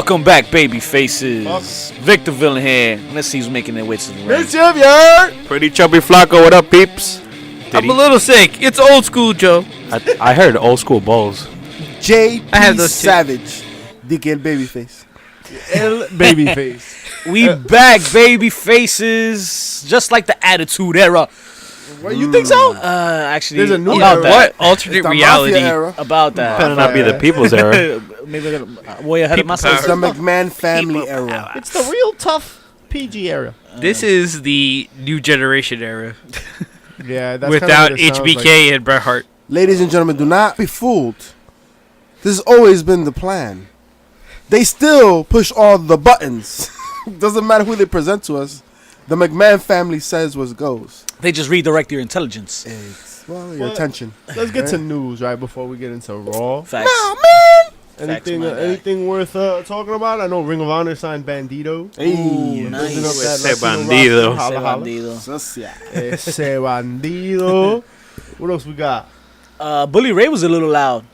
Welcome back, baby faces. Victor Villain here. Let's see who's making their way to the ring. Pretty chubby Flacco. What up, peeps? I'm a little sick. It's old school, Joe. I heard old school balls. JP I have those Savage. Dick El Babyface. El Babyface. We back, baby faces. Just like the Attitude Era. What, you think so? Actually, There's a new about era. that. What alternate It's the reality? Mafia era. About that. Better not be the people's era. Maybe I got way ahead of People myself. It's the McMahon family era. It's the real tough PG era. This is the new generation era Yeah, that's without kinda what it sounds HBK and Bret Hart. Ladies and gentlemen, do not be fooled. This has always been the plan. They still push all the buttons. Doesn't matter who they present to us. The McMahon family says what goes. They just redirect your intelligence. Well, your attention. Let's get to news right before we get into Raw. Facts. Anything, my guy. anything worth talking about? I know Ring of Honor signed Bandito. Ooh, Building up nice. that Ese Latino bandido. roster. Holla, holla. Bandido. Ese bandido. What else we got? Bully Ray was a little loud.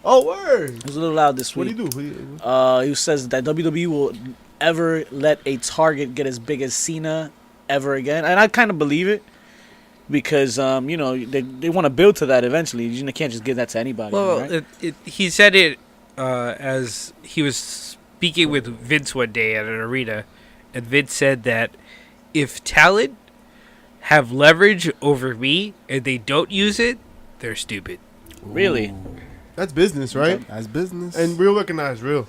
Oh, word. He was a little loud this What week. do you do? He says that WWE will ever let a target get as big as Cena ever again, and I kind of believe it because you know they want to build to that eventually. You can't just give that to anybody. Well, right? he said it as he was speaking with Vince one day at an arena, and Vince said that if talent have leverage over me and they don't use it, they're stupid. Really? That's business, right? That's business. And real recognize real.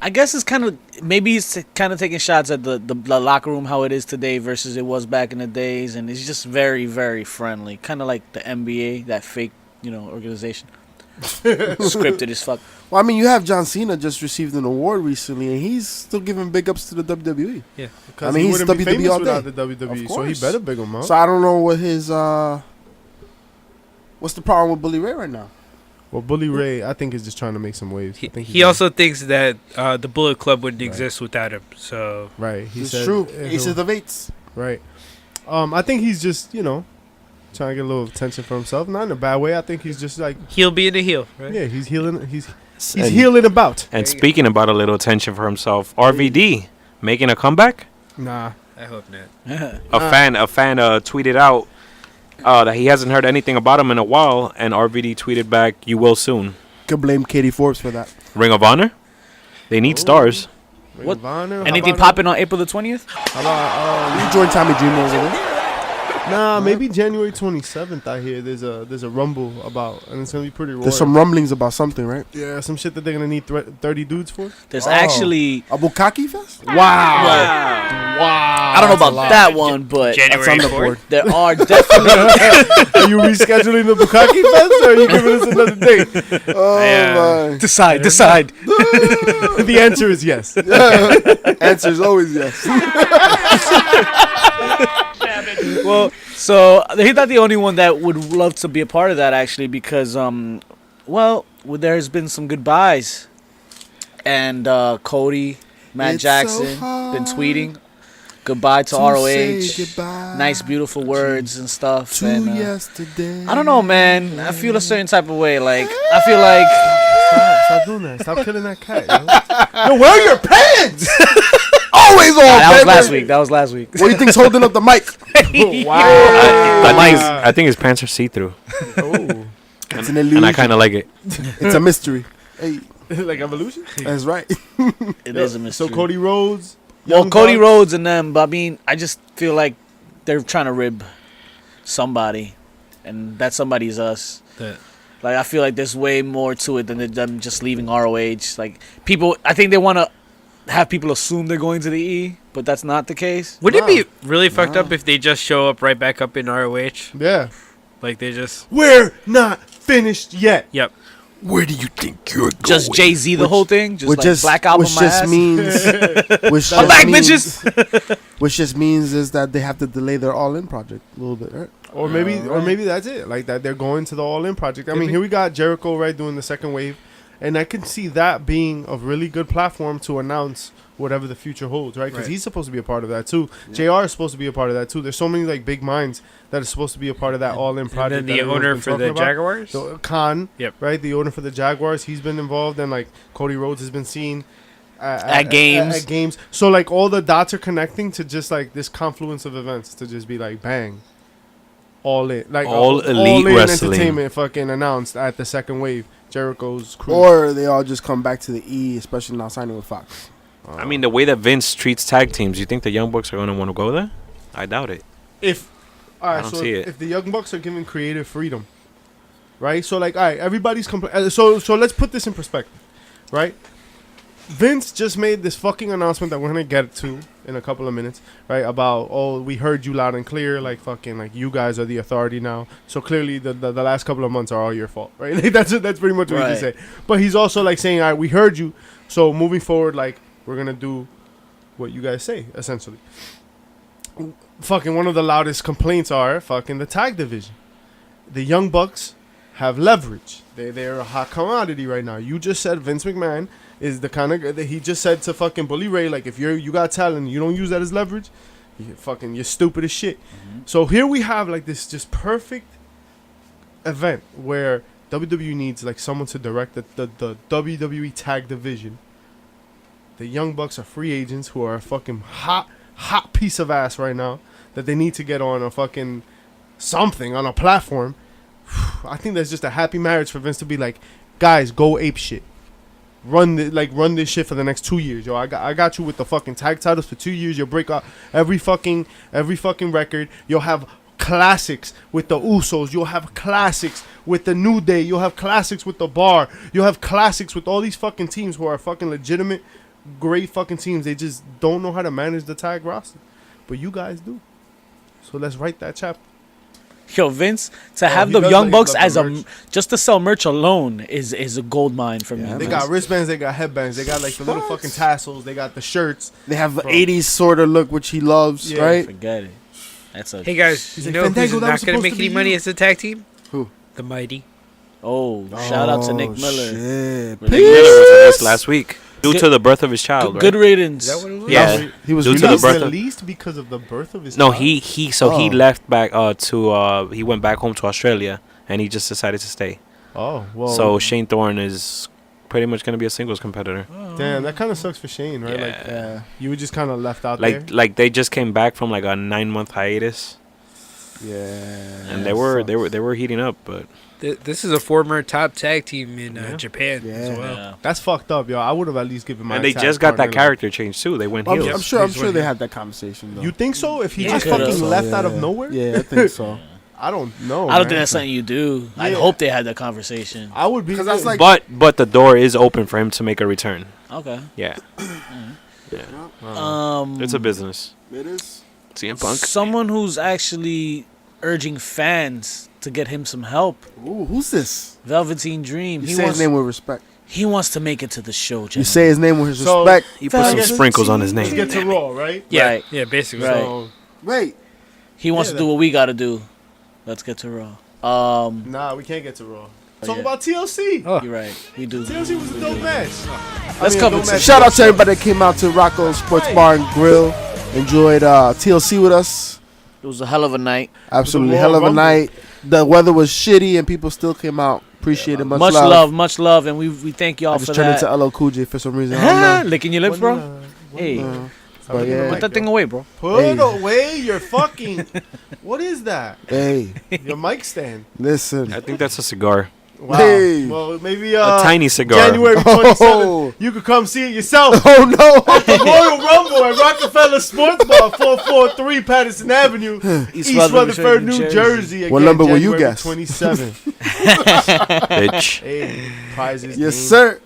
I guess it's kind of maybe he's kind of taking shots at the locker room how it is today versus it was back in the days, and it's just very very friendly, kind of like the NBA, that fake organization, scripted as fuck. Well, I mean, you have John Cena just received an award recently, and he's still giving big ups to the WWE. Yeah, Because I mean, he he's wouldn't be WWE famous all without day. the WWE, Of so he course. better big him up. So I don't know what his what's the problem with Bully Ray right now? Well, Bully Ray, I think, is just trying to make some waves. I think he also thinks that the Bullet Club wouldn't exist without him. So right. He It's said, true. he'll- Aces of Eights. Right. I think he's just trying to get a little attention for himself. Not in a bad way. I think he's just like he'll be in the heel, right? yeah, he's healing. He's And- healing about. And speaking about a little attention for himself, RVD making a comeback. Nah. I hope not. A fan tweeted out that he hasn't heard anything about him in a while, and RVD tweeted back, "You will soon." Could blame Katie Forbes for that. Ring of Honor, they need stars. Ring What? of Honor, how Anything about- popping on April the 20th? How about You join Tommy Dreamer over there. nah? Maybe January 27th. I hear there's a rumble about, and it's gonna be pretty royal. There's some rumblings about something, right? yeah, some shit that they're gonna need 30 dudes for. There's Oh. actually A Bukkake Fest? I don't know about that one, but That's January on the 4th. board. there are definitely Are you rescheduling the Bukkake Fest, or are you giving us another date? Oh, my. decide. The answer is yes. Answer is always yes. Well, so he's not the only one that would love to be a part of that actually, because there's been some goodbyes, and Cody, Matt It's Jackson, so hard been tweeting goodbye to say ROH, goodbye nice beautiful words and stuff. to And yesterday. I don't know, man. I feel a certain type of way. Like I feel like Stop doing that. Stop killing that cat. Yo. Yo, wear your pants! Always on, that was baby. last week. What do you think's holding up the mic? I think his pants are see through, Oh. It's an illusion. and I kind of like it. It's a mystery. Hey, Like evolution. that's right. It is a mystery. So Cody Rhodes. Well, Young Cody Bucks. Rhodes and them, but I mean, I just feel like they're trying to rib somebody, and that somebody's us. Like, I feel like there's way more to it than them just leaving ROH. Like, people, I think they want to have people assume they're going to the E, but that's not the case. Wouldn't it be really fucked up if they just show up right back up in ROH? Yeah. Like they just We're not finished yet. yep. Where do you think you're going? Just Jay-Z, the whole thing? Just Which like just, Black Album which my just ass? means, which I'm just back, means- bitches! Which just means is that they have to delay their All-In project a little bit, right? Or maybe that's it. Like that they're going to the All In project. I mean, Maybe. here we got Jericho right doing the second wave, and I can see that being a really good platform to announce whatever the future holds, right? Because Right. he's supposed to be a part of that too. JR is supposed to be a part of that too. There's so many like big minds that are supposed to be a part of that All In project. And then that the everyone's owner been for talking the about. Jaguars. So Khan, Yep. right? The owner for the Jaguars, he's been involved, and like Cody Rhodes has been seen. At games. At games. So like all the dots are connecting to just like this confluence of events to just be like bang. All in, like All Elite all in Wrestling. entertainment fucking announced at the second wave. Jericho's crew. Or they all just come back to the E, especially now signing with Fox. I mean, the way that Vince treats tag teams, you think the Young Bucks are going to want to go there? I doubt it. If all right, I don't so see if, it. if the Young Bucks are given creative freedom, right? So like, all right, everybody's so let's put this in perspective, right? Vince just made this fucking announcement that we're gonna get to in a couple of minutes, right? About we heard you loud and clear, like fucking like you guys are the authority now. So clearly the last couple of months are all your fault, right? Like, that's pretty much what he just said. But he's also like saying, all right, we heard you, so moving forward, like we're gonna do what you guys say, essentially. Fucking one of the loudest complaints are fucking the tag division. The Young Bucks have leverage. They're a hot commodity right now. You just said Vince McMahon is the kind of guy that he just said to fucking Bully Ray, like, if you got talent, you don't use that as leverage, you're stupid as shit. Mm-hmm. So here we have like this just perfect event where WWE needs like someone to direct the WWE tag division. The Young Bucks are free agents who are a fucking hot piece of ass right now that they need to get on a fucking something on a platform. I think that's just a happy marriage for Vince to be like, guys, go ape shit. Run this shit for the next 2 years, yo. I got you with the fucking tag titles for 2 years. You'll break out every fucking record. You'll have classics with the Usos. You'll have classics with the New Day. You'll have classics with the Bar. You'll have classics with all these fucking teams who are fucking legitimate, great fucking teams. They just don't know how to manage the tag roster, but you guys do. So let's write that chapter. Yo, Vince, to have the Young Bucks as just to sell merch alone is a gold mine for me. They got wristbands, they got headbands, they got like the little fucking tassels, they got the shirts. They have the 80s sort of look, which he loves, right? Forget it. That's a Hey guys, you know who's not going to make any money as a tag team? Who? The Mighty. shout out to Nick Miller. Shit. Nick Miller was released last week due to the birth of his child. Good riddance. Is that what it was? Yeah, He was due to the released. birth of released because of the birth of his No, child? he left back to he went back home to Australia and he just decided to stay. Oh, well. So Shane Thorne is pretty much gonna be a singles competitor. Damn, that kind of sucks for Shane, right? Yeah. Like, you were just kind of left out there. Like they just came back from like a 9-month hiatus Yeah. and they were heating up, but This is a former top tag team in Japan as well. Yeah. That's fucked up, yo. I would have at least given my. and they tag just got that partner, like- character change too. They went heels. I'm sure they had that conversation, though. You think so? If he Yeah, just I think fucking so, left out of nowhere? Yeah, I think so. I don't know. I don't man. think that's something you do. I Yeah. hope they had that conversation. I would be. 'Cause that's like- But the door is open for him to make a return. Okay. Yeah, Um, it's a business. It is. CM Punk. someone who's actually urging fans to get him some help. Ooh, who's this? Velveteen Dream. You say his name with respect. He wants to make it to the show. You gentlemen. say his name with his So- respect. He put some Velveteen sprinkles on his Let's name. get to Raw, right? Yeah, Right. yeah, basically. Right. So, Wait. He wants to do what we got to do. Let's get to Raw. nah, we can't get to Raw. Talk yeah. about TLC. Oh. You're right. We do. TLC was a dope match. Let's cover dope it. match. Shout out to everybody that came out to Rocco Sports Bar and Grill. Enjoyed TLC with us. It was a hell of a night. Absolutely Royal hell of a Rumble. night. The weather was shitty and people still came out. Appreciate it. Much love, and we thank y'all I for just turned that. into LL Cool J for some reason. I don't Licking your lips, bro. Hey, know. But yeah. put that thing away, bro. Put Hey. away your fucking. What is that? Hey, Your mic stand. listen. I think that's a cigar. Wow. Hey. Well, maybe A tiny cigar. January 27th. Oh. You could come see it yourself. Oh no! The Royal Rumble at Rockefeller Sports Bar, 443 Patterson Avenue, East Rutherford, New Jersey. Again, What number will you January guess? 27th. Bitch. Hey, prizes. Yes, games. sir.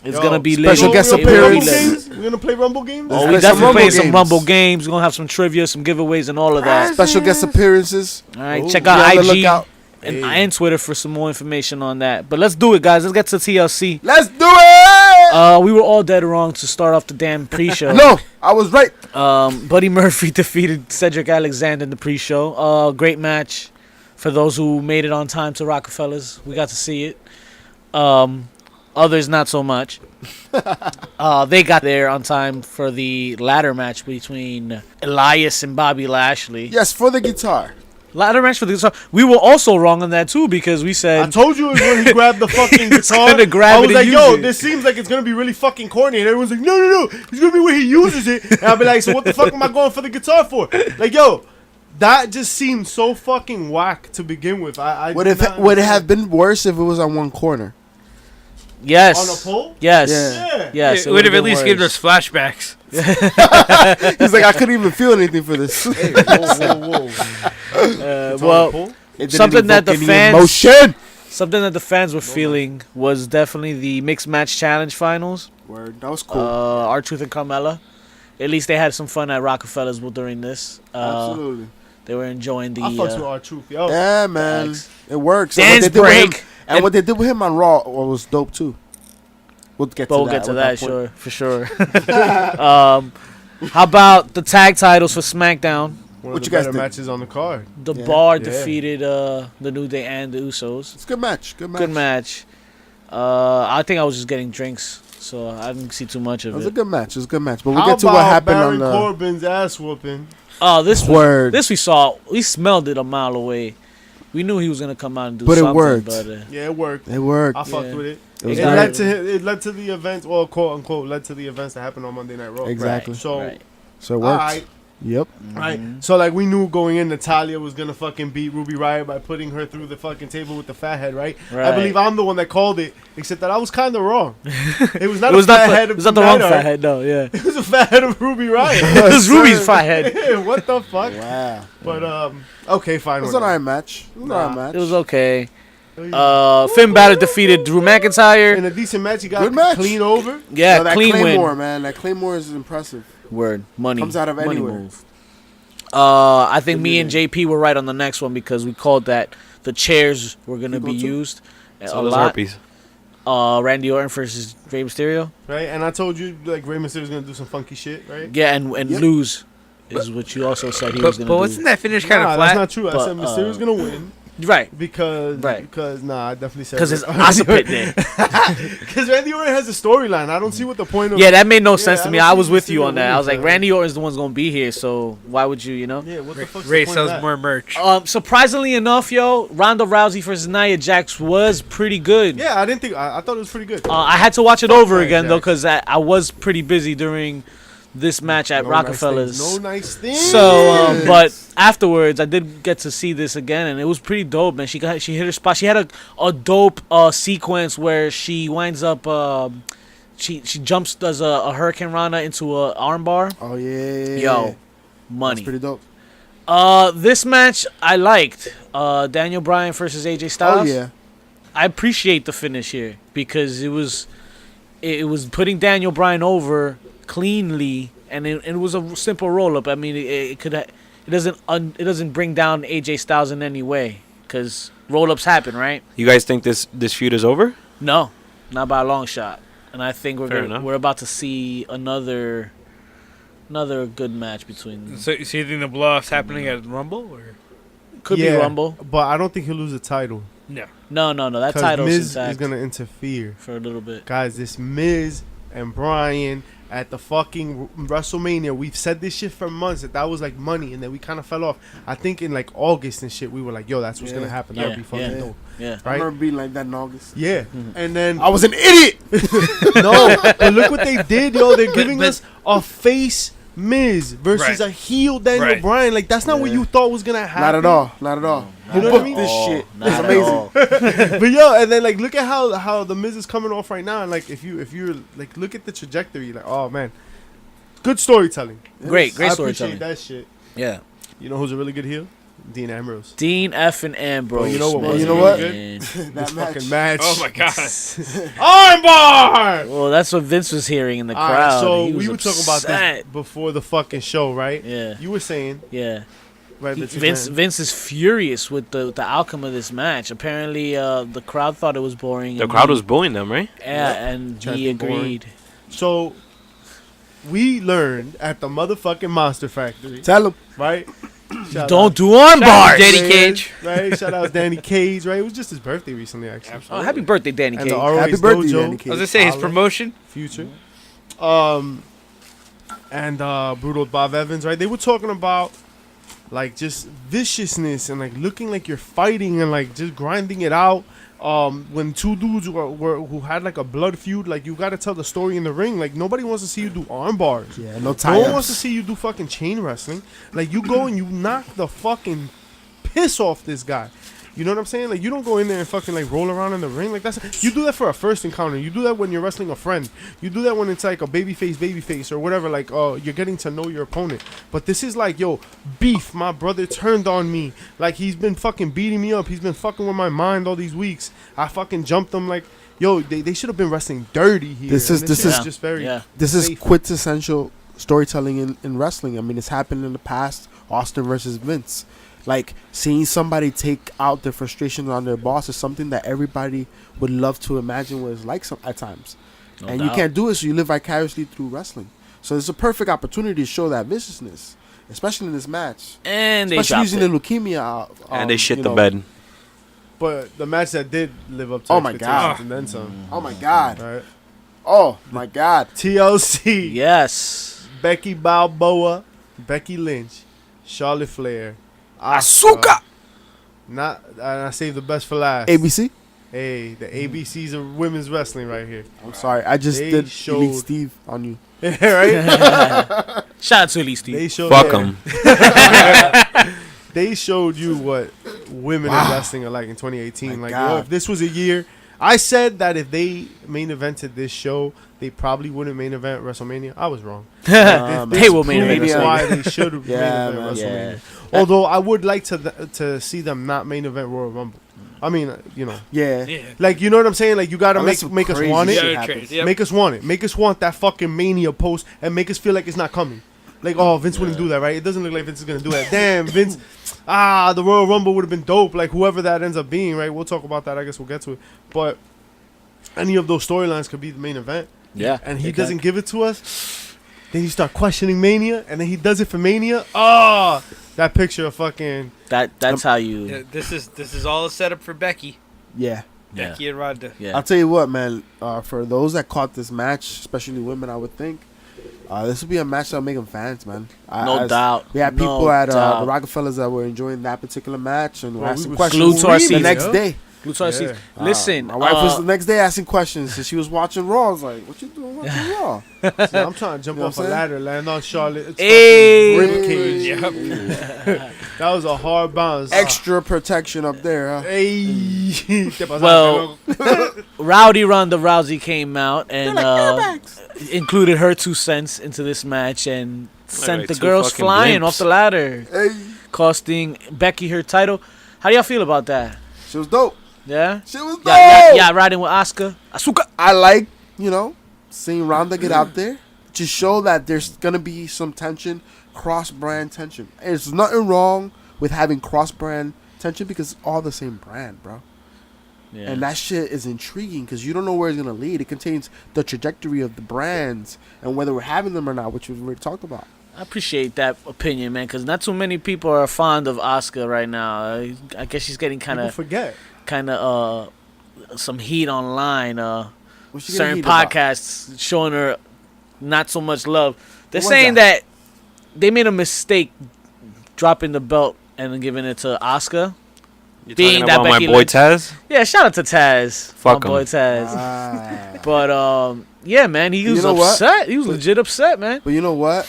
It's Yo, gonna be special lit. guest We're gonna play appearance. Rumble games? We're gonna play Rumble games. Oh, Let's we play some definitely playing Rumble some games. Rumble games. We're gonna have some trivia, some giveaways, and all of that. Special guest appearances. All right, Ooh. check Be on out the IG lookout. and Twitter for some more information on that. But let's do it, guys. Let's get to TLC. Let's do it! We were all dead wrong to start off the damn pre-show. No, I was right. Buddy Murphy defeated Cedric Alexander in the pre-show. Great match for those who made it on time to Rockefellers. We got to see it. Others not so much. They got there on time for the ladder match between Elias and Bobby Lashley. Yes, for the guitar. Ladder match for the guitar. We were also wrong on that too because we said I told you it was when he grabbed the fucking guitar. gonna grab I it was and like, use yo, it. this seems like it's gonna be really fucking corny, and everyone's like, no, it's gonna be when he uses it. And I'll be like, so what the fuck am I going for the guitar for? Like, yo, that just seemed so fucking whack to begin with. Would it have been worse if it was on one corner? yes. on a pole? Yes. Yeah. Yes. it would have at been least worse. given us flashbacks. He's like, I couldn't even feel anything for this. Hey, whoa. It's on a well, pole? It didn't something that evoke the any fans- emotion. something that the fans were feeling was definitely the mixed match challenge finals. Word, that was cool. R-Truth and Carmella. At least they had some fun at Rockefellers during this. Absolutely. They were enjoying the. I fucks with R-Truth, yo. Yeah, man, Thanks. it works. Dance And what they did with him- break. and what they did with him on Raw was dope too. We'll get But to we'll that. get to at that, point. sure, for sure. How about the tag titles for SmackDown? One What of you the guys better think? matches on the card. The Yeah. Bar Yeah. defeated the New Day and the Usos. It's a good match. Good match. Good match. I think I was just getting drinks, so I didn't see too much It of was a it. good match. It was a good match. But we'll How get to what about happened Baron on the Corbin's ass whooping? Oh, this word. we saw. We smelled it a mile away. We knew he was gonna come out and do But it something. worked. But Yeah, it worked. It worked. I fucked Yeah. with it. It was It Exactly. led to it led to the events, well, quote unquote, led to the events that happened on Monday Night Raw. Exactly. So, right. So it all worked. right, Yep. right. So like we knew going in, Natalia was gonna fucking beat Ruby Riott by putting her through the fucking table with the fat head, right? I Right. believe I'm the one that called it, except that I was kind of wrong. It was not It was a fat not head the, of it was not the wrong Neidhart. fat head, no. Yeah, It was a fat head of Ruby Riott. it was Ruby's fat head. What the fuck? Wow. But okay, fine. It was an whatever. alright match. It was an Nah. alright match. It was okay. Finn Balor defeated Drew In McIntyre. a decent match, he got Good match. clean over. Yeah, No, that clean Claymore, win. man. That Claymore is impressive. Word money Comes out of money anywhere. move. I think Good me and meeting. JP were right on the next one because we called that the chairs were gonna You go be too? used So a does lot. herpes. Randy Orton versus Rey Mysterio. Right, and I told you like Rey Mysterio's gonna do some funky shit, right? Yeah, and Yep. lose is what you also said he was But gonna wasn't do. that finish kind of Nah, flat? that's not true. I But, said Mysterio's gonna win Right, because Right. I definitely said because it's Ossipit there. Because Randy Orton has a storyline. I don't see what the point of. Yeah, that made no sense I to me. don't I think was with Mysterio you on that. I was wins, like, man. Randy Orton's the one's gonna be here, so why would you, Yeah, what the fuck's Ray the point sells of that? more merch. Surprisingly enough, yo, Ronda Rousey versus Nia Jax was pretty good. Yeah, I didn't think. I thought it was pretty good. I had to watch it over Nia again though, Jax. because I was pretty busy during this match at No Rockefellers. Nice things. No nice things. So, but afterwards, I did get to see this again, and it was pretty dope, man. She hit her spot. She had a dope sequence where she winds up. She jumps, does a Hurricane Rana into a armbar. Oh yeah. Yo, That's money. pretty dope. This match I liked. Daniel Bryan versus AJ Styles. Oh yeah. I appreciate the finish here because it was putting Daniel Bryan over cleanly, and it was a simple roll up. I mean, it doesn't bring down AJ Styles in any way because roll ups happen, right? You guys think this feud is over? No, not by a long shot. And I think Fair enough. we're about to see another good match between. So you think the blow off's happening at Rumble or Could be Yeah, Rumble. but I don't think he'll lose the title. no? No. That Because title's Miz intact is gonna interfere. for a little bit. Guys, this Miz and Bryan at the fucking WrestleMania, we've said this shit for months that was like money, and then we kind of fell off. I think in like August and shit, we were like, yo, that's what's Yeah. gonna happen. That would be fucking Yeah. dope. Yeah. I Right? remember being like that in August. Yeah. And then, I was an idiot. no, but look what they did, yo. They're giving but- us a face Miz versus Right. a heel Daniel Right. Bryan. Like, that's not what Yeah. you thought was gonna happen. Not at all. Not at all. You know Who what I booked mean? this shit? Not It's at amazing. all. But yo, and then like look at how the Miz is coming off right now, and like if you're like look at the trajectory, like oh man, good storytelling. Great I storytelling. appreciate that shit. Yeah. You know who's a really good heel? Dean Ambrose. Dean F and Ambrose. Well, you know what man. was You know what? Man. This That match. fucking match. Oh my god! Armbar. Well, that's what Vince was hearing in the All right, crowd. so He was we were talking about upset. this before the fucking show, right? Yeah. You were saying Yeah. right, the two Vince men- Vince is furious with the outcome of this match. Apparently, the crowd thought it was boring. The and crowd he- was booing them, right? Yeah, and he Chanting boring. agreed. So we learned at the motherfucking Monster Factory, Tell him. right? Shout Don't out. do arm bars. Danny Man, Cage. right? Shout out Danny Cage, right? It was just his birthday recently, actually. Oh, happy birthday, Danny And Cage. the ROH Happy birthday, Dojo, Danny I was Cage. gonna say his Holla. promotion. Future. And Brutal Bob Evans, right? They were talking about like just viciousness and like looking like you're fighting and like just grinding it out. When two dudes who had like a blood feud, like you gotta tell the story in the ring. Like nobody wants to see you do arm bars. Yeah, no one wants to see you do fucking chain wrestling. Like you go and you knock the fucking piss off this guy. You know what I'm saying? Like you don't go in there and fucking like roll around in the ring. Like you do that for a first encounter. You do that when you're wrestling a friend. You do that when it's like a babyface or whatever. Like you're getting to know your opponent. But this is like, yo, beef. My brother turned on me. Like he's been fucking beating me up. He's been fucking with my mind all these weeks. I fucking jumped him. Like, yo, they should have been wrestling dirty here. This is just very. Yeah. This is safe. quintessential storytelling in wrestling. I mean, it's happened in the past. Austin versus Vince. Like, seeing somebody take out their frustrations on their boss is something that everybody would love to imagine what it's like at times. No and doubt. you can't do it, so you live vicariously through wrestling. So it's a perfect opportunity to show that viciousness, especially in this match. And they Especially dropped using it. the leukemia. And they shit you the know. bed. But the match that did live up to Oh my expectations God. and then some. Oh, my God. All right. Oh, my God. TLC. Yes. Becky Balboa, Becky Lynch, Charlotte Flair, Asuka. Not, and I saved the best for last. ABC? Hey, the ABCs of women's wrestling right here. I'm sorry. I just They did showed- Elite Steve on you. Right? Shout out to Elite Steve. They showed Fuck them. They showed you what women in wrestling are like in 2018. My Like, God. yo, if this was a year, I said that if they main evented this show, they probably wouldn't main event WrestleMania. I was wrong. They will main event That's WrestleMania. why they should have Yeah, main event man. WrestleMania. Yeah. Although I would like to see them not main event Royal Rumble. I mean, you know, Yeah. Yeah. like you know what I'm saying. Like you gotta Unless some make us crazy want it. shit Yeah, happens. trade, yep. Make us want it. Make us want that fucking Mania post and make us feel like it's not coming. Like, oh, Vince wouldn't do that, right? It doesn't look like Vince is gonna do that. Damn, Vince. The Royal Rumble would have been dope. Like whoever that ends up being, right? We'll talk about that. I guess we'll get to it. But any of those storylines could be the main event. Yeah. And he they doesn't can. give it to us. Then you start questioning Mania, and then he does it for Mania. Oh, that picture of fucking. That's how you. Yeah, this is all a setup for Becky. Yeah. Yeah. Becky and Ronda. Yeah. I'll tell you what, man. For those that caught this match, especially women, I would think this would be a match that'll make them fans, man. No doubt. We had people No at doubt. the Rockefellers that were enjoying that particular match and were Well, we asking was questions glued to our the seats, next yo. day. Blue Tar Yeah. Seats. Listen, my wife was the next day asking questions, and she was watching Raw. I was like, "What you doing watching Raw?" See, I'm trying to jump You know off what a I'm ladder, land on Charlotte. It's Hey. fucking ribcage. Yep. That was a hard bounce. Extra protection up there, huh? Hey. Well, Rowdy Ronda Rousey came out and included her 2 cents into this match and sent Alright, the 2 girls fucking flying blimps. off the ladder, Hey, costing Becky her title. How do y'all feel about that? she was dope. Yeah? She was dope. Yeah, riding with Asuka. Asuka. I like, seeing Ronda get out there to show that there's gonna be some tension, cross-brand tension. There's nothing wrong with having cross-brand tension because it's all the same brand, bro. Yeah. And that shit is intriguing because you don't know where it's gonna lead. It contains the trajectory of the brands and whether we're having them or not, which we've already talked about. I appreciate that opinion, man, because not too many people are fond of Asuka right now. I guess she's getting People forget. some heat online. What's she getting Certain heat about? podcasts showing her not so much love. They're What was saying that they made a mistake dropping the belt and then giving it to Asuka. You Being talking that about my Becky boy Lynch- Taz? Yeah, shout out to Taz. Fuck my boy him. Taz. Ah. But yeah, man, he was You know what? upset. He was legit upset, man. But you know what?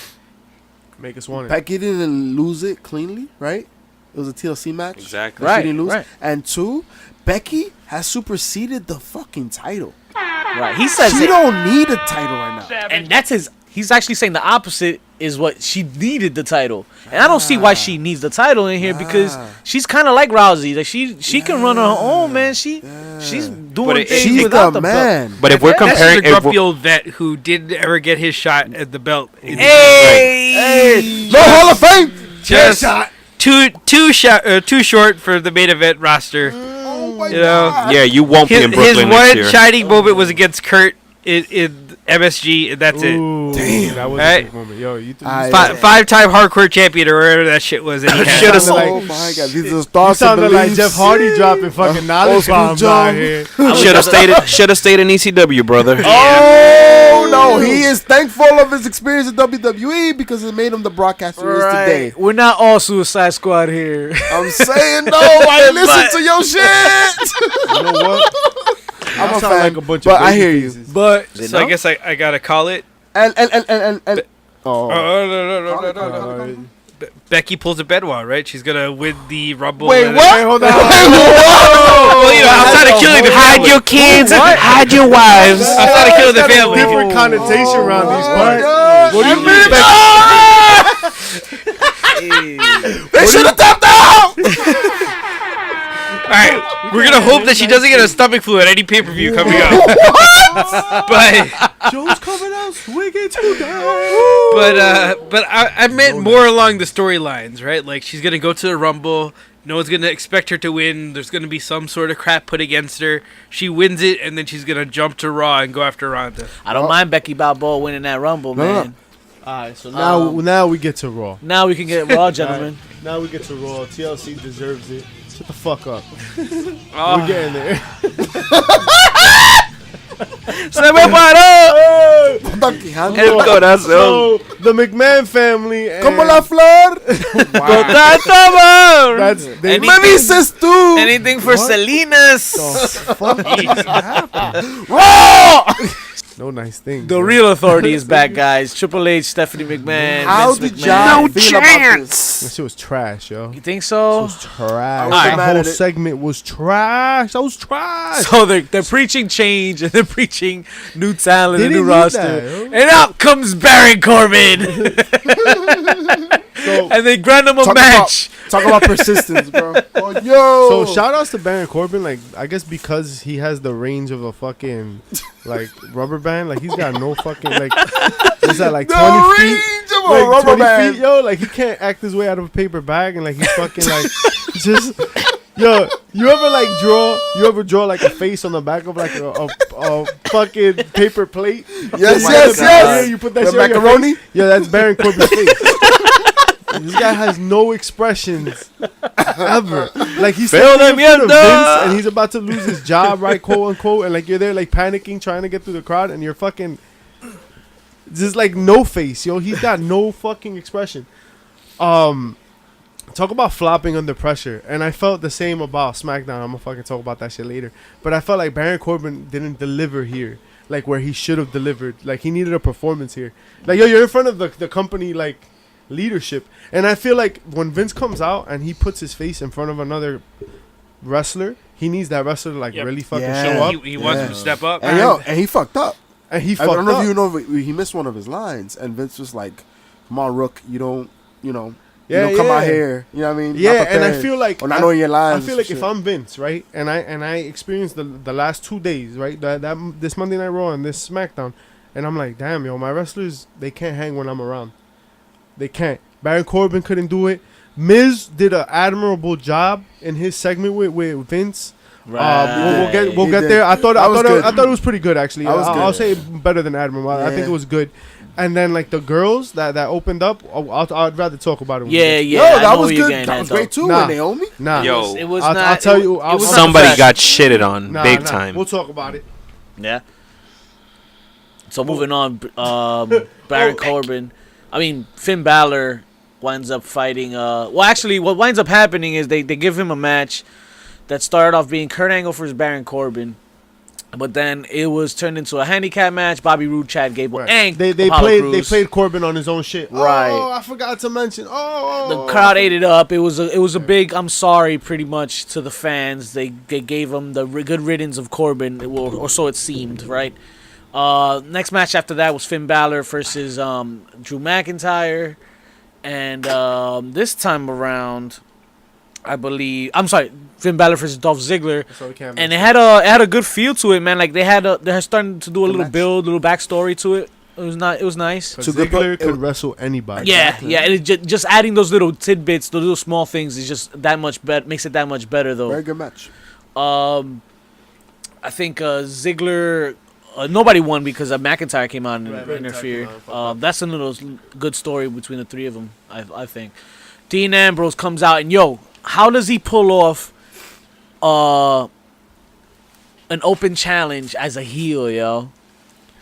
Make us want it. Becky didn't lose it cleanly, right? It was a TLC match. Exactly. Right, She didn't lose. right. And 2, Becky has superseded the fucking title. Right. He says She it, don't need a title right now. and that's his. He's actually saying the opposite is what she needed the title, and I don't see why she needs the title in here because she's kind of like Rousey. Like she can run her own, man. She's But doing it- things She's without the the belt. man. But if we're This is a comparing, if grumpy we're- old vet who didn't ever get his shot at the belt. Hey, No Hall of Fame. Just too short for the main event roster. Oh my You know, God. yeah, you won't be his in Brooklyn one next year. shining moment was against Kurt MSG, and that's it. Damn, that was a Right? big moment. Yo, you Five-time hardcore champion or whatever that shit was. That he had. Should've Oh my God, these are You thoughts and sounded like beliefs. Jeff Hardy dropping fucking knowledge school bombs Joe. out here. Should have stayed in ECW, brother. Oh no, he is thankful of his experience in WWE because it made him the broadcaster he is today. We're not all Suicide Squad here. I'm saying no, I listen to your shit. You know what? I'm a sound fan, like a bunch but of I baby hear you. faces. But So I guess I gotta call it. And oh, Becky pulls a Benoit, right? She's gonna win the Rumble. wait, and- what? Hold on. Well, you know, outside of killing the Hide family. your kids, hide your wives. Outside of killing the Got a family. different connotation around these Oh, parts. God. What do you I mean, mean, they should have tapped out. All right, we're gonna hope that she doesn't get a stomach flu at any pay-per-view coming up. But Joe's coming out swinging today. but I meant more along the storylines, right? Like she's gonna go to the Rumble. No one's gonna expect her to win. There's gonna be some sort of crap put against her. She wins it, and then she's gonna jump to Raw and go after Ronda. I don't mind Becky Balboa winning that Rumble, No, no. man. Alright, so now we get to Raw. Now we can get Raw, gentlemen. Now we get to Raw. TLC deserves it. Shut the fuck up. Oh. We're getting there. Se me paró. El corazón. So the McMahon family. And Como la flor. Total sabor. That's they. Any- Me dices tú. Anything for Salinas. Raw. No nice things. The real authority is back, guys. Triple H, Stephanie McMahon, How Vince did McMahon. y'all feel about this? That shit was trash, yo. You think so? Trash. was That mad whole at it. segment was trash. That was trash. So they're preaching change and they're preaching new talent They and new didn't need roster. that, yo. And out comes Baron Corbin. So, And they grant him a Talk match. Talk about persistence, bro. Oh, yo. so shout outs to Baron Corbin. Like, I guess because he has the range of a fucking like rubber band. Like he's got no fucking like. Is that like the 20 feet? range of a Like rubber 20 band. feet, yo. Like he can't act his way out of a paper bag, and like he's fucking like just. Yo, you ever draw like a face on the back of like a fucking paper plate? Yes, my yes, God. Yeah, yes. you put that The shit on your macaroni? face. Yeah, that's Baron Corbin's face. This guy has no expressions ever. Like he's Feel standing in front of mierda. Vince and he's about to lose his job, right, quote unquote, and like you're there like panicking, trying to get through the crowd, and you're fucking just like no face, yo. He's got no fucking expression. Talk about flopping under pressure, and I felt the same about SmackDown. I'm gonna fucking talk about that shit later. But I felt like Baron Corbin didn't deliver here, like where he should have delivered. Like he needed a performance here. Like yo, you're in front of the company like leadership, and I feel like when Vince comes out and he puts his face in front of another wrestler, he needs that wrestler to like Yep. really fucking Yeah. show up. He wants him to step up. And he fucked up. And he I fucked don't know up. if you know, but he missed one of his lines, and Vince was like, "Come on, Rook, you don't come out here." You know what I mean? Yeah, Not and I prepared. feel like or not knowing your I lines. feel like if I'm Vince, right, and I experienced the last 2 days, right, that this Monday Night Raw and this SmackDown, and I'm like, damn, yo, my wrestlers, they can't hang when I'm around. They can't. Baron Corbin couldn't do it. Miz did an admirable job in his segment with Vince. We'll He get did. there. I thought good. it was pretty good actually. That was I'll good. say better than admirable. I think Yeah. it was good. And then like the girls that opened up, I'd rather talk about it. when we Yeah, get- yeah. Yo, I know that was where you're good. getting That at, was though. great too. Nah. And Naomi. Nah, Yo, It was I'll not. tell it- you, it was not somebody the got shitted on Nah, big nah. time. We'll talk about it. Yeah. So moving on, Baron Corbin. I mean, Finn Balor winds up fighting. Well, actually, what winds up happening is they give him a match that started off being Kurt Angle versus Baron Corbin, but then it was turned into a handicap match. Bobby Roode, Chad Gable, and They Apollo played Crews. Corbin on his own shit. Right. Oh, I forgot to mention. The crowd ate it up. It was a big I'm sorry pretty much to the fans. They gave him the good riddance of Corbin, or so it seemed, right? Next match after that was Finn Balor versus Drew McIntyre, and this time around, I believe Finn Balor versus Dolph Ziggler, So we can't and it had a good feel to it, man. Like they're starting to do a little build, little backstory to it. It was nice. So Ziggler could wrestle anybody. Yeah, and it just adding those little tidbits, those little small things, is just that much better. Makes it that much better, though. Very good match. I think Ziggler nobody won because McIntyre came out and McIntyre interfered. came out, That's another good story between the three of them. I think. Dean Ambrose comes out and how does he pull off an open challenge as a heel, yo?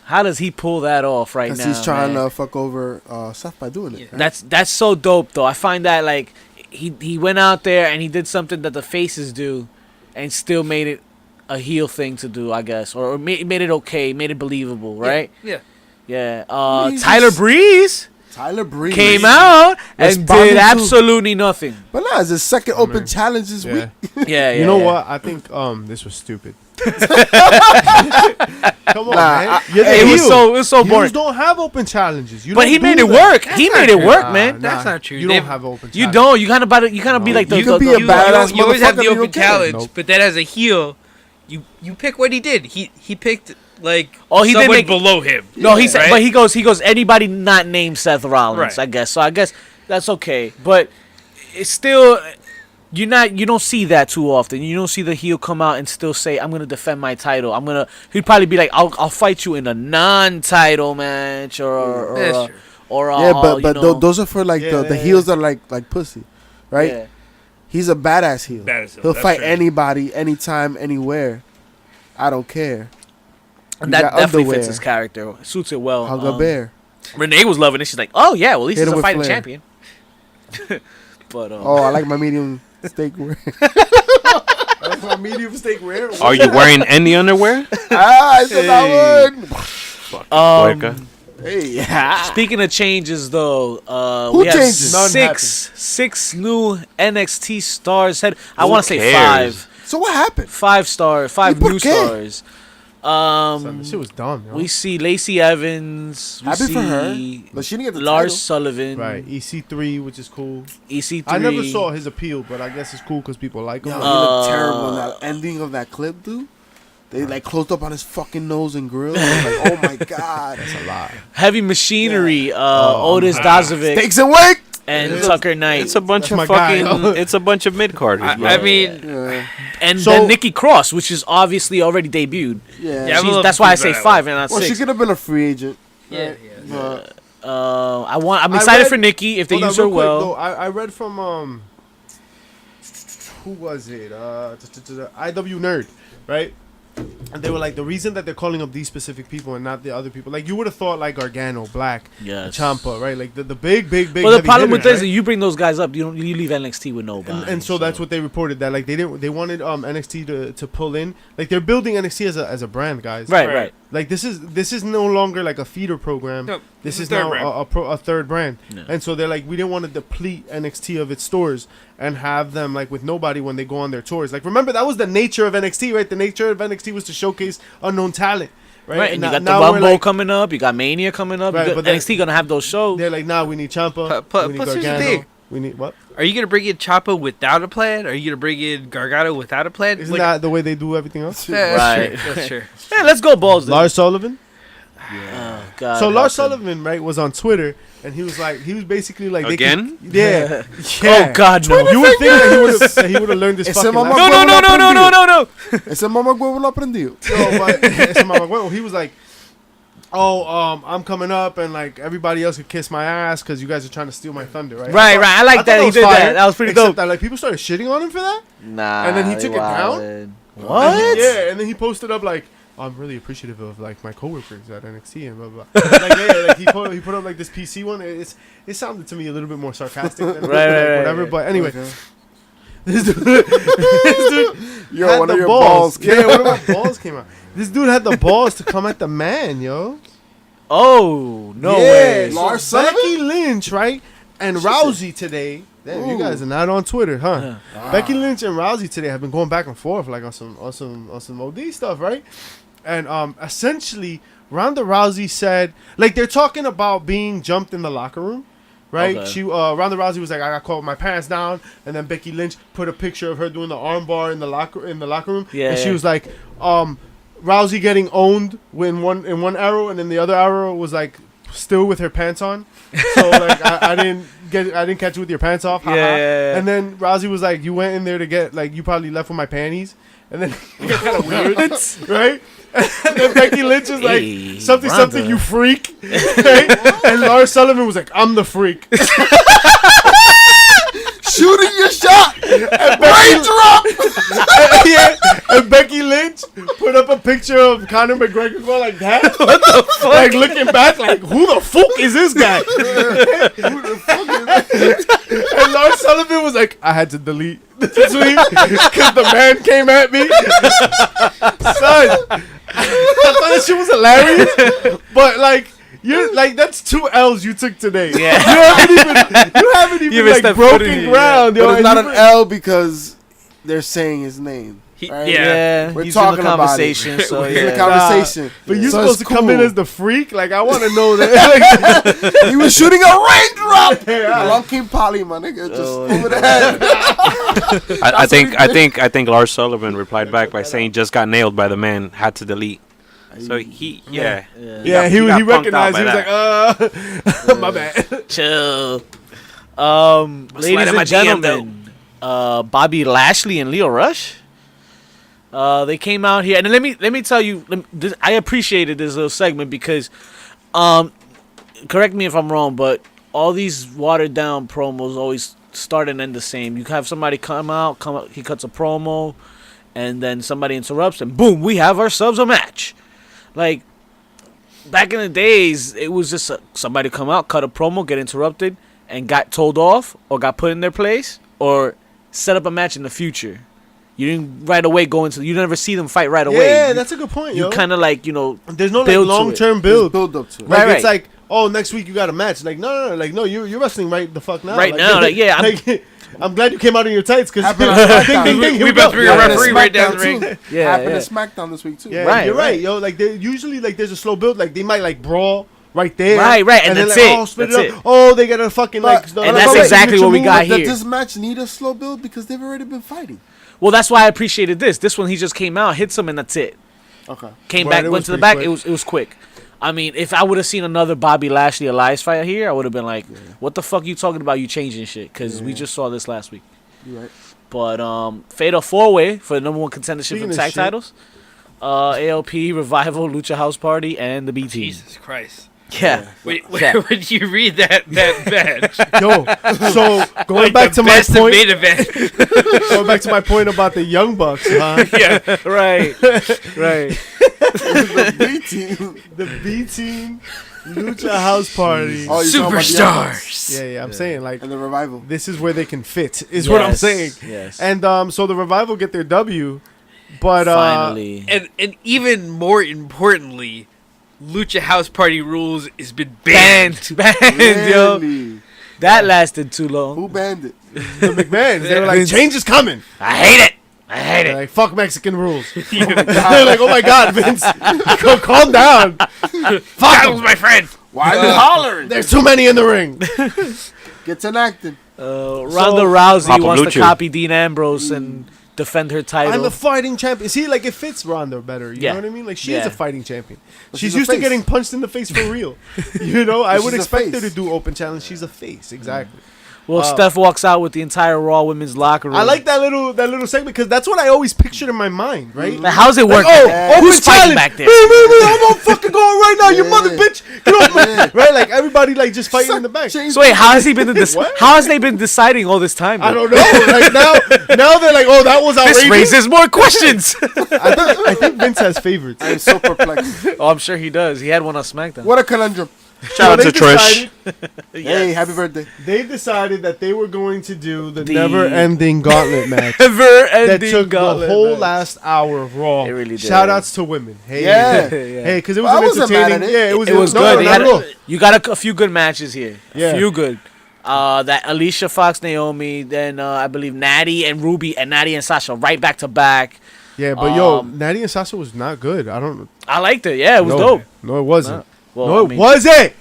How does he pull that off right now? Because he's trying to fuck over Seth by doing it. Right? That's so dope, though. I find that like he went out there and he did something that the faces do, and still made it a heel thing to do, I guess, or made it okay, made it believable, right? Yeah. Tyler Breeze came out and did absolutely nothing. But it's his second open challenge this week. Yeah. You know what? I think this was stupid. Come on, man. It was so boring. You don't have open challenges. But he made it work. He made it work, man. That's not true. You don't have open challenges. You don't. You kind of be like the. You can be a badass You always have the open motherfucker, challenge, Nope. but then as a heel, you pick what he did. He picked like he someone didn't below him. No, he said, right? but he goes anybody not named Seth Rollins, Right. I guess. So I guess that's okay. But it's still you don't see that too often. You don't see the heel come out and still say, "I'm gonna defend my title." He'd probably be like, "I'll fight you in a non-title match," or but those are for like the heels that are like pussy, right? Yeah. He's a badass heel. He'll That's fight true. anybody, anytime, anywhere. I don't care. And that got definitely underwear. fits his character. It suits it well. Hug a bear. Renee was loving it. She's like, "Oh yeah, well at least Hit he's him a with fighting flair. champion." But I like my medium steak rare. I like my medium steak rare. Are you wearing any underwear? I said I would. Puerca. Hey, yeah. Speaking of changes, though, Who we have changes? None six new NXT stars. I Who want to say cares? 5. So what happened? 5 stars. 5 ¿Y por new qué? stars. Son, this shit was dumb, yo. We see Lacey Evans. We Happy see for her, but she didn't get the Lars title. Sullivan. Right, EC3, which is cool. EC3. I never saw his appeal, but I guess it's cool because people like him. Yo, he looked terrible in that ending of that clip, dude. They like closed up on his fucking nose and grill. I was like, oh my god, that's a lot. Heavy Machinery. Otis Dazovic Steaks and wake. and Tucker Knight. It's a bunch That's of my guy. fucking. It's a bunch of mid carders. I mean, Yeah, And So- then Nikki Cross, which is obviously already debuted. yeah. Yeah, I'm a little That's why I say confused by 5 and not Well, she 6. could have been a free agent. yeah. But I'm I excited read- for Nikki if they Hold on, use her real quick, well. though, I read from who was it? IW Nerd, right? And they were like, the reason that they're calling up these specific people and not the other people, like you would have thought like Gargano, Black, Yes. Ciampa, right? Like the big. Well, the heavy problem with hitters, this is you bring those guys up, you leave NXT with nobody. and so that's what they reported, that like they wanted NXT to pull in, like they're building NXT as a brand, guys. Right. Like this is no longer like a feeder program. No, This is third now brand. a third brand. Yeah. And so they're like, we didn't want to deplete NXT of its stores and have them like with nobody when they go on their tours. Like remember, that was the nature of NXT, right? The nature of NXT was to showcase unknown talent, right? Right, and now, you got the now we're Rumble like, coming up, you got Mania coming up, Right, you got but then- NXT gonna have those shows. they're like, nah, we need Ciampa. But we need here's the Gargano. thing. We need what? Are you gonna bring in Ciampa without a plan? Are you gonna bring in Gargano without a plan? Isn't that the way they do everything else? Yeah, Right. That's true. That's true. Hey, let's go balls. Then. Lars Sullivan. Oh, God, So Lars help him. Sullivan, right, was on Twitter, and he was basically like they Again? could- yeah. Oh God, no! You would think that he would have learned this Ese fucking mamá- lesson. No! ese mamá huevo lo aprendió. No, but ese mamá huevo, he was like, I'm coming up, and like everybody else could kiss my ass because you guys are trying to steal my thunder, right? Right. I like thought that he was did fire, that. That was pretty except dope. That like people started shitting on him for that. Nah, And then he took it down? wildin'. And What? and then he posted up like, I'm really appreciative of like my coworkers at NXT and blah blah. blah. Like yeah, like he put up like this PC one. It sounded to me a little bit more sarcastic than Right, whatever. right. But anyway, Okay. this dude Yo, had one the of your balls. balls. Yeah, one of my balls came out. This dude had the balls to come at the man, yo. Oh no Yeah, way! so Lars Sullivan? Becky Lynch, right? And Rousey today. Damn, you Ooh. guys are not on Twitter, huh? Becky Lynch and Rousey today have been going back and forth like on some OD stuff, right? And essentially, Ronda Rousey said, like they're talking about being jumped in the locker room, right? Okay. She Ronda Rousey was like, I got caught with my pants down, and then Becky Lynch put a picture of her doing the armbar in the locker room, Yeah, and she yeah. was like, Rousey getting owned in one arrow, and then the other arrow was like still with her pants on. So like I didn't catch you with your pants off. haha. Yeah. And then Rousey was like, you went in there to get like you probably left with my panties, and then it got kind of weird, right? And then Becky Lynch is like, Hey, something, Ronda. something, you freak. Right? And Lars Sullivan was like, I'm the freak. Shooting your shot. Raindrop. Yeah. And Becky Lynch put up a picture of Conor McGregor going like that. What the fuck? Like looking back, like, who the fuck is this guy? And Lars Sullivan was like, I had to delete the tweet because the man came at me. Son, I thought that shit was hilarious, but like. You're like that's 2 L's you took today. Yeah. You haven't even like stepped broken foot in it, ground, yo. But it's and not you an L because they're saying his name. Right? Yeah. We're he's talking in the about conversation, it. so It's in the yeah. conversation. But you're So supposed to it's come in cool. as the freak. Like I want to know that. He was shooting a raindrop. Along came Polly, my nigga, just over the head. I think Lars Sullivan replied back by saying just got nailed by the man, had to delete. So he Yeah, got he punked out recognized. by He was that. like, my bad. Chill. Slide Ladies in my and DM, gentlemen, Bobby Lashley and Leo Rush. They came out here, and let me tell you, I appreciated this little segment because, correct me if I'm wrong, but all these watered down promos always start and end the same. You have somebody come out, he cuts a promo, and then somebody interrupts, and boom, we have ourselves a match. Like, back in the days, it was just somebody come out, cut a promo, get interrupted, and got told off, or got put in their place, or set up a match in the future. You didn't right away go into. You never see them fight right away. Yeah, that's a good point. You yo. kind of like There's no like build to long-term it. build. Build up to it. Like Right, it's like, oh, next week you got a match. Like no, like no, you're wrestling right the fuck now. Right like, now, like, yeah, I'm glad you came out in your tights because Happened on SmackDown. We about to be a Happened referee at right down the SmackDown, ring. too. Yeah, Happened yeah. at SmackDown this week too. Yeah, Right, you're right. right, yo. Like they usually like there's a slow build. Like they might like brawl right there. Right, and then that's like, it. Oh, split That's it up. it. Oh, they got a fucking like. But- And that's exactly what we got Does here. this match need a slow build because they've already been fighting? Well, that's why I appreciated this. This one, he just came out, hits him, and that's it. Okay. Came Right, back, it went was to the pretty back. quick. It was quick. I mean, if I would have seen another Bobby Lashley Elias fight here, I would have been like, "What the fuck you talking about? You changing shit?" Because we just saw this last week. You're right. But Fatal 4-Way for the number one contendership Speaking for of tag shit. titles. ALP, Revival, Lucha House Party, and the B Team. Jesus Christ. Yeah. Wait, Yeah. when you read that match, Yo, so going like back the to my best of point, main event. going back to my point about the Young Bucks, huh? Yeah. Right. Right. The B team. The B Team, Lucha House Party. Oh, you're talking about the Young Bucks Superstars. Yeah, I'm saying like and the revival. this is where they can fit. Is what I'm Yes, saying. Yes. And so the Revival get their W, but Finally. And even more importantly, Lucha House Party rules has been banned. Banned, yo. Really? That lasted too long. Who banned it? the McMahons, they were like, change is coming. I hate it. I hate They're it. like, fuck Mexican rules. They're like, oh my god, Vince, calm down. Battle's my friend. Why are you hollering? There's too many in the ring. Gets enacted. Ronda Rousey Papa wants Blue to copy Dean Ambrose and defend her title. I'm a fighting champion. See, like it fits Ronda better. You Yeah. know what I mean? Like she Yeah. is a fighting champion. But She's she's a used to face. getting punched in the face for real. You know, I But would she's a expect her face. to do open challenge. She's a face, exactly. Well, Steph walks out with the entire Raw women's locker room. I like that little segment because that's what I always pictured in my mind, right? But how's it work? Oh, Who's open fighting challenge. back there? I'm gonna fucking go right now, you Yeah. mother bitch. Get off my Yeah. right, like everybody like just fighting in the back. Change So wait, how has he been? What? How has they been deciding all this time? I though? don't know. Like now they're like, oh, that was This outrageous. raises more questions. I think Vince has favorites. I am so perplexed. Oh, I'm sure he does. He had one on SmackDown. What a conundrum. Shout out So to Trish. Hey, happy birthday. They decided that they were going to do the The- never-ending gauntlet match Ever that ending took gauntlet the whole match. last hour of Raw. It really did. Shout outs to women. Hey, Yeah. hey, because it was I an wasn't mad entertaining. at it. Yeah, it was. It was no, good. no, They not had at all. you got a few good matches here. Yeah. A few good. That Alicia Fox, Naomi, then I believe Natty and Ruby, and Natty and Sasha right back to back. Yeah, but Natty and Sasha was not good. I don't. I liked it. Yeah, it was no, dope. No, it wasn't. Well, No, I it mean, wasn't.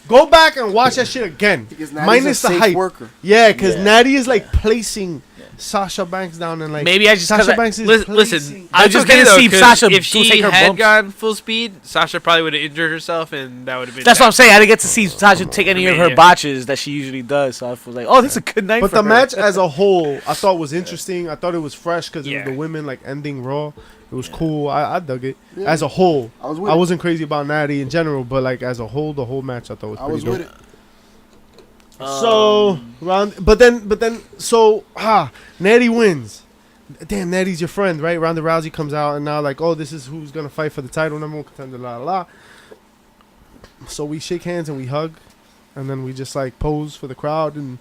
Go back and watch that shit again. Because Natty's Minus a the safe hype. worker. Yeah, because Yeah. Natty is like placing Sasha Banks down and like Maybe I just Sasha because Banks is Listen, placing- I that's just okay, didn't though, see 'cause Sasha if go she take her had bumps. gone full speed, Sasha probably would have injured herself, and that would have been. That's bad. what I'm saying. I didn't get to see Sasha take any of her Yeah. botches that she usually does. So I was like, oh, this is a good night. But for the her. match as a whole, I thought was interesting. I thought it was fresh because it Yeah. was the women like ending Raw. It was cool. I dug it Yeah. as a whole. I was with I it. wasn't crazy about Natty in general, but like as a whole, the whole match I thought was I pretty was dope. with it. So but then Natty wins. Damn, Natty's your friend, right? Ronda Rousey comes out and now like, oh, this is who's gonna fight for the title, number one contender, la la la. So we shake hands and we hug, and then we just like pose for the crowd and.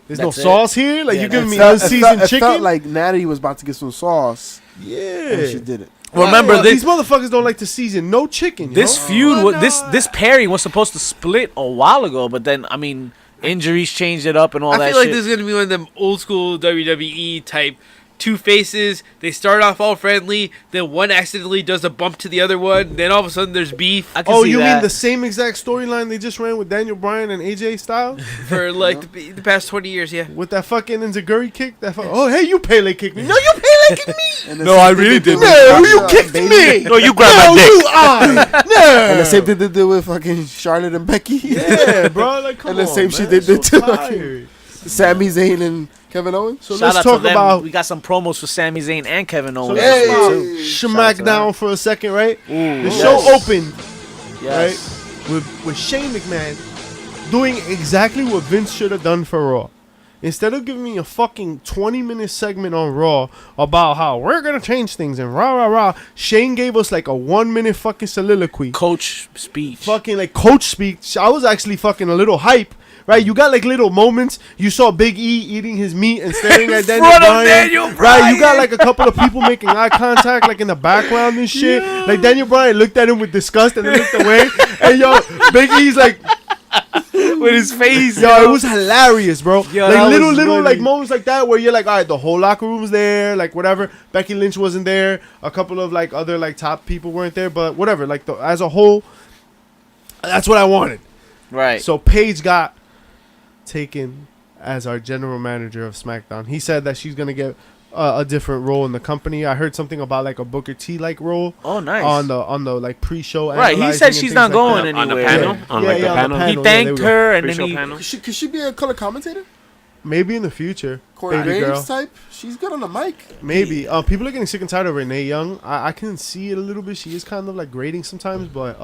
There's That's no it. sauce here. Like Yeah, you giving me that's- unseasoned It chicken. felt like Natty was about to get some sauce, yeah. and she did it. Remember These this motherfuckers don't like to season no chicken. this yo. feud. Why This not? this pairing was supposed to split a while ago, but then I mean injuries changed it up and all I that feel like shit. this is gonna be one of them old school WWE type two faces. They start off all friendly, then one accidentally does a bump to the other one, then all of a sudden there's beef I can Oh, see you that. mean the same exact storyline they just ran with Daniel Bryan and AJ Styles for like the past 20 years. Yeah. with that fucking Enziguri kick? Oh, hey, you Pele kicked me. No, you Pele kicked me. And the No, same I thing really they did didn't. with No, you Sasha kicked and me. Bayley. No, you grabbed No, my dick. you I. No. And the same thing they did with fucking Charlotte and Becky. Yeah, bro. Like, come And the on, same shit man. they did So to tired. Sami Zayn and Kevin Owens. So Shout let's out talk to them. about We got some promos for Sami Zayn and Kevin so Owens. let's Hey. talk about Shout out to Smackdown for a second, right? Ooh, The yes. show opened Yes. with Shane McMahon doing exactly what Vince should have done for Raw. Instead of giving me a fucking 20-minute segment on Raw about how we're gonna change things and rah rah rah, Shane gave us like a 1-minute fucking soliloquy, Coach speech. fucking like coach speech. I was actually fucking a little hype. Right, you got like little moments. You saw Big E eating his meat and staring at Daniel front of Bryan. Daniel Right, you got like a couple of people making eye contact, like in the background and shit. Like Daniel Bryan looked at him with disgust and then looked away. And yo, Big E's like, with his face. yo, it was hilarious, bro. Yo, like that little was funny. like moments like that where you're like, all right, the whole locker room's there, like whatever. Becky Lynch wasn't there. A couple of like other like top people weren't there, but whatever. Like as a whole, that's what I wanted. Right. So Paige got taken as our general manager of SmackDown. He said that she's gonna get a different role in the company. I heard something about like a Booker T like role Oh, nice. on the like pre-show. Right, he analyzing said and she's things not like going that. On the anywhere. panel? On like the on panel? He there we thanked go. her and then Pre-show he. panel? Could she be a color commentator? Maybe in the future, Corey baby girl. Graves type? She's good on the mic. Maybe. People are getting sick and tired of Renee Young. I can see it a little bit. She is kind of like grating sometimes, but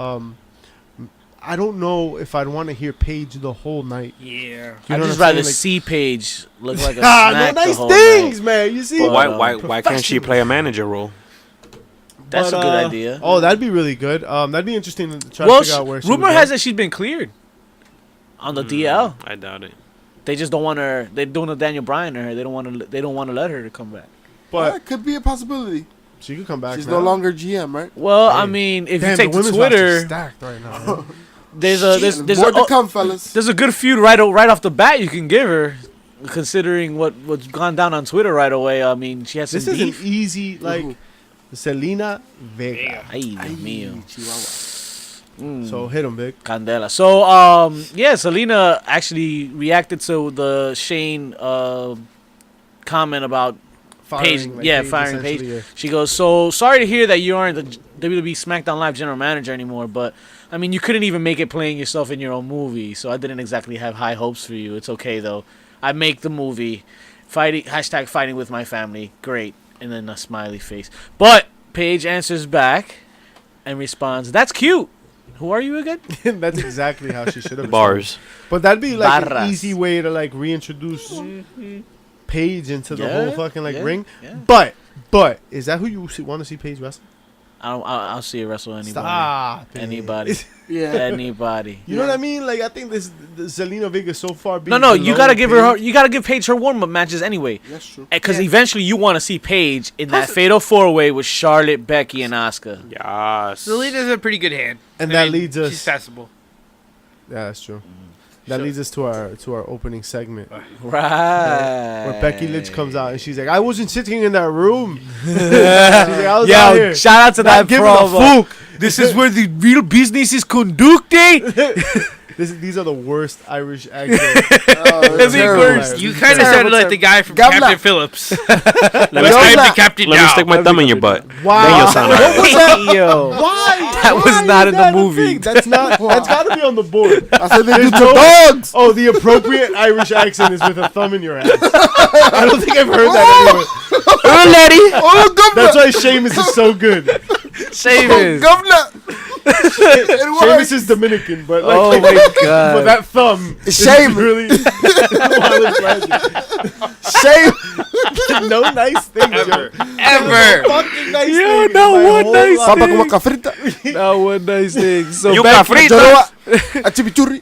I don't know if I'd want to hear Paige the whole night. Yeah. You know I'd what just I'm rather saying? Like, see Paige look like a no snack the nice whole things, night. man. You see? But But, why can't she play a manager role? That's But, a good idea. Oh, that'd be really good. That'd be interesting to try Well, to figure out where she rumor would has go. that she's been cleared on the DL. I doubt it. They just don't want her. They're doing a Daniel Bryan to her. They don't want to. They don't want to let her to come back. But That could be a possibility. she could come back. She's now. no longer GM, right? Well, I Hey. mean, if Damn, you the take to women's roster's Twitter, stacked right now. there's a Shit, there's more a, to come, fellas. there's a good feud right off the bat you can give her, considering what's gone down on Twitter right away. I mean, she has some This is beef. an easy like Mhm. Selena Vega. Ay, Dios mío. Chihuahua. Mm. So hit him, big. Candela. So, yeah, Selena actually reacted to the Shane comment about Paige. Yeah, firing Paige. essentially, yeah. She goes, so sorry to hear that you aren't the WWE SmackDown Live general manager anymore, but I mean, you couldn't even make it playing yourself in your own movie, so I didn't exactly have high hopes for you. It's okay though. I make the movie. Fighting with my family. Great. And then a smiley face. But Paige answers back and responds, that's cute. Who are you again? That's exactly how she should have. Bars. But that'd be like an Barras. easy way to like reintroduce Paige into the Yeah, whole fucking like yeah, ring. yeah. But is that who you want to see Paige wrestle? I'll see her wrestle anybody. Stop. it. Anybody. Yeah. Anybody. You know what I mean? Like I think this Zelina Vega so far. No, being you below gotta give Paige. you gotta give Paige her warm up matches anyway. That's true. Because eventually you want to see Paige in that fatal 4-way with Charlotte, Becky, and Asuka. Yes. Selina's a pretty good hand. And I that mean, leads us. She's passable. Yeah, that's true. That leads us to our opening segment Right. where Becky Lynch comes out and she's like, "I wasn't sitting in that room." She's like, I was out Yo, here shout out to not that giving a promo. fuck. This is where the real business is conducted. These are the worst Irish accents. You kind of sounded like the guy from Governor. Captain Phillips. Let me I'm stick, the captain let me now. stick my thumb in your butt. Wow. Then you'll sound What alright. was that? Yo. Why? That was Why not is in the that a movie. thing? That's not. That's got to be on the board. I said they do There's to no- dogs. Oh, the appropriate Irish accent is with a thumb in your ass. I don't think I've heard that anywhere. Oh, lady. Oh, governor. That's why Seamus is so good. Seamus. Governor. It Seamus works. is Dominican, but like, Oh my but god. that thumb is Shame. really Shame. no nice things Ever. yo. Ever. No fucking nice Yo, thing no in my one whole nice life. Papa como cafrita. That one nice thing. So You Becky, cafrita. A chimichurri.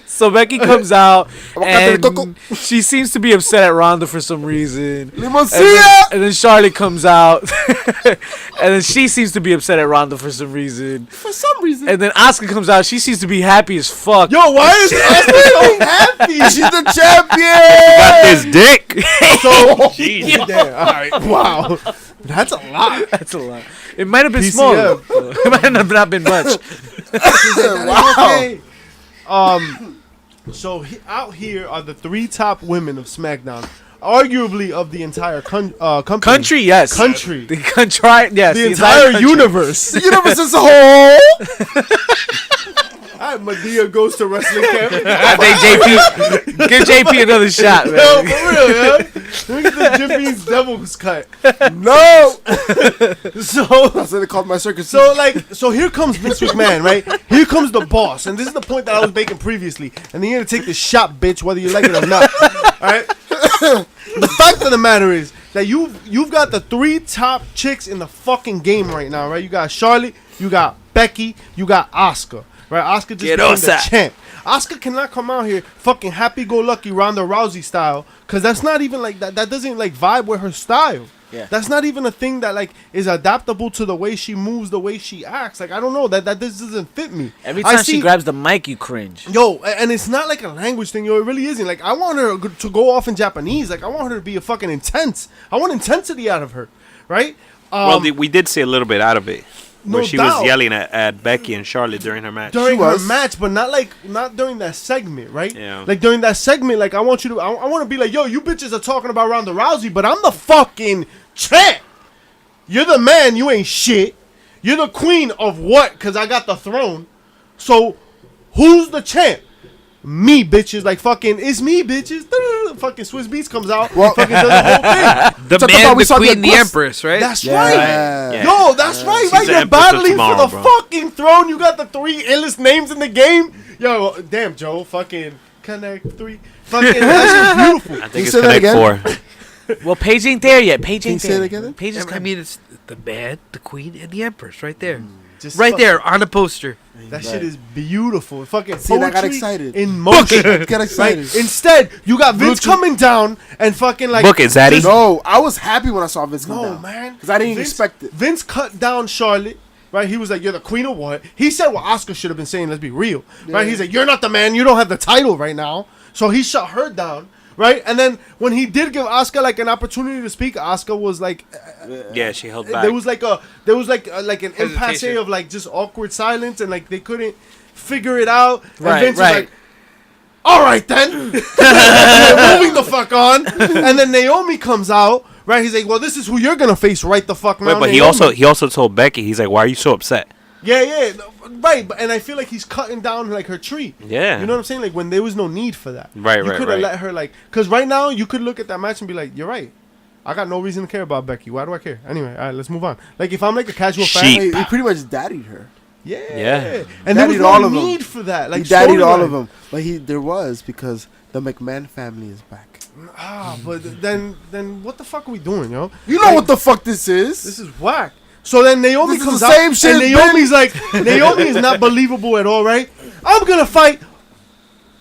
so Becky comes out Aguacate de coco. and she seems to be upset at Rhonda for some reason. Limoncilla. And then Charlotte comes out, and then she seems to be upset at Rhonda for some reason. For some reason. And then Asuka comes out, she seems to be happy as fuck. Yo, why is Austin so happy? She's the champion. Got this dick. So, damn, all right, wow, that's a lot. That's a lot. It might have been PCM. small. It might have not been much. Wow. Okay. So out here are the 3 top women of SmackDown, arguably of the entire company. Country, yes. Country. The country, yes. The entire country. universe. The universe as a whole. Alright, Madea goes to wrestling camp. I think JP, give JP another shot, man. No, for real, man. Look at the Jim Beam's Devil's cut. No. So, That's what they called my circus. so here comes Vince McMahon, right? Here comes the boss, and this is the point that I was making previously. And then you're gonna take this shot, bitch, whether you like it or not. All right. The fact of the matter is that you've got the 3 top chicks in the fucking game right now, right? You got Charlotte, you got Becky, you got Asuka. Right, Asuka just became the champ. Asuka cannot come out here fucking happy-go-lucky Ronda Rousey style, cause that's not even like that. That doesn't like vibe with her style. Yeah. That's not even a thing that like is adaptable to the way she moves, the way she acts. Like I don't know that this doesn't fit me. Every I time she see- grabs the mic, you cringe. Yo, and it's not like a language thing, yo. It really isn't. Like I want her to go off in Japanese. Like I want her to be a fucking intense. I want intensity out of her, right? Well, we did see a little bit out of it. No Where she doubt. was yelling at Becky and Charlotte during her match. During She her was. match, but not during that segment, right? Yeah. Like during that segment, like I want you to, I want to be like, yo, you bitches are talking about Ronda Rousey, but I'm the fucking champ. You're the man. You ain't shit. You're the queen of what? Cause I got the throne. So who's the champ? Me, bitches. Like fucking, it's me, bitches. Fucking Swiss Beats comes out. Well- Fucking does the whole thing. The Talk man, about we the saw queen, the the Gus- empress, right? That's Yeah. right. Yeah. Yo, that's right. She's Right, the you're empress of battling tomorrow, for the bro. fucking throne. You got the 3 illest names in the game. Yo, damn, Joe. Fucking Connect 3. Fucking, that's just beautiful. I You think it's say that Connect again? 4. Well, Paige ain't there yet. Paige Can you ain't say there. it again? Paige is I coming. mean, it's the man, the queen, and the empress right there. Just Right fuck- there on the poster. That shit is beautiful. Fucking See, and I got poetry excited. in motion. I got Right? excited. Instead, you got Vince coming down and fucking like. Book it, Zaddy. No, I was happy when I saw Vince come No, down. man. Because I didn't Vince- expect it. Vince cut down Charlotte. Right, he was like, "You're the queen of what?" He said what Oscar should have been saying. Let's be real, right? He's like, "You're not the man. You don't have the title right now." So he shut her down, right? And then when he did give Oscar like an opportunity to speak, Oscar was like, Yeah, she held back. there was like an impasse Hesitation. of like just awkward silence, and like they couldn't figure it out. And Right, Vince right. was like, "All right then," moving the fuck on. And then Naomi comes out. Right, he's like, well, this is who you're gonna face right the fuck now. Wait, but he also told Becky, he's like, why are you so upset? Yeah, right. And I feel like he's cutting down like her tree. Yeah. You know what I'm saying? Like when there was no need for that. Right, You right, could have right. let her like, because right now you could look at that match and be like, you're right. I got no reason to care about Becky. Why do I care? Anyway, all right, let's move on. Like if I'm like a casual Sheep. fan, He pretty much daddied her. yeah, Yeah. and there was Daddied no all of them. need for that. Like He daddied all storyline. of them. But there was because the McMahon family is back. But then what the fuck are we doing, yo? You know what the fuck this is? This is whack. So then Naomi This is comes the out, same shit, and Naomi's like, Naomi is not believable at all, right? I'm gonna fight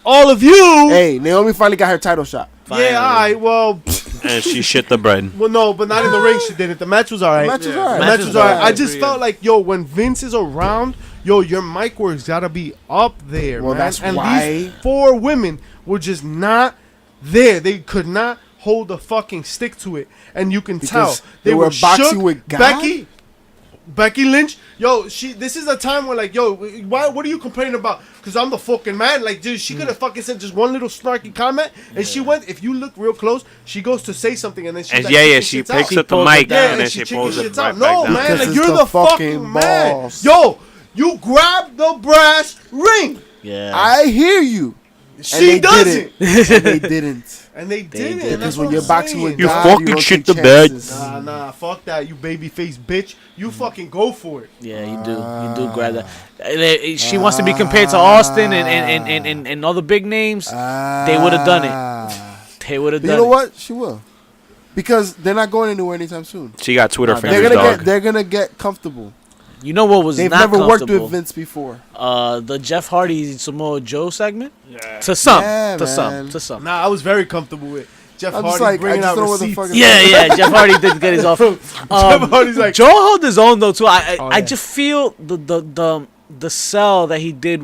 all of you. Hey, Naomi finally got her title shot. Yeah, all right. Well, And she shit the bread. well, no, but not in the ring. She did it. The match was all right. The match was alright. The match was all right. I just Pretty felt like, yo, when Vince is around, yo, your mic work's gotta be up there, Well, man. that's and why- these 4 women were just not there. They could not hold a fucking stick to it, and you can tell Because they were boxing shook. with God? Becky. Becky Lynch, yo, this is a time where like, yo, what are you complaining about? Because I'm the fucking man. Like, dude, she could have fucking said just one little snarky comment, and she went. If you look real close, she goes to say something, and then she she picks up the mic and then she pulls it right back No, down. man, like you're the fucking man. Yo, you grab the brass ring. Yeah, I hear you. She doesn't. And they didn't. And they didn't. Because when you're boxing with You God, fucking don't shit take the bed. chances. Nah, fuck that, you babyface bitch. You fucking go for it. yeah, you do grab that. She wants to be compared to Austin and all the big names. They would have done it. They would have done it. You know what? She will. Because they're not going anywhere anytime soon. She got Twitter No, fingers, They're gonna get comfortable. You know what was They've not never worked comfortable? with Vince before. The Jeff Hardy Samoa Joe segment. Yeah. To some. Nah, I was very comfortable with Jeff I'm Hardy just like, bringing I just out don't know what the receipts. fuck is Yeah. Jeff Hardy did get his off. Jeff Hardy's like, Joe held his own though too. I yeah. just feel the sell that he did.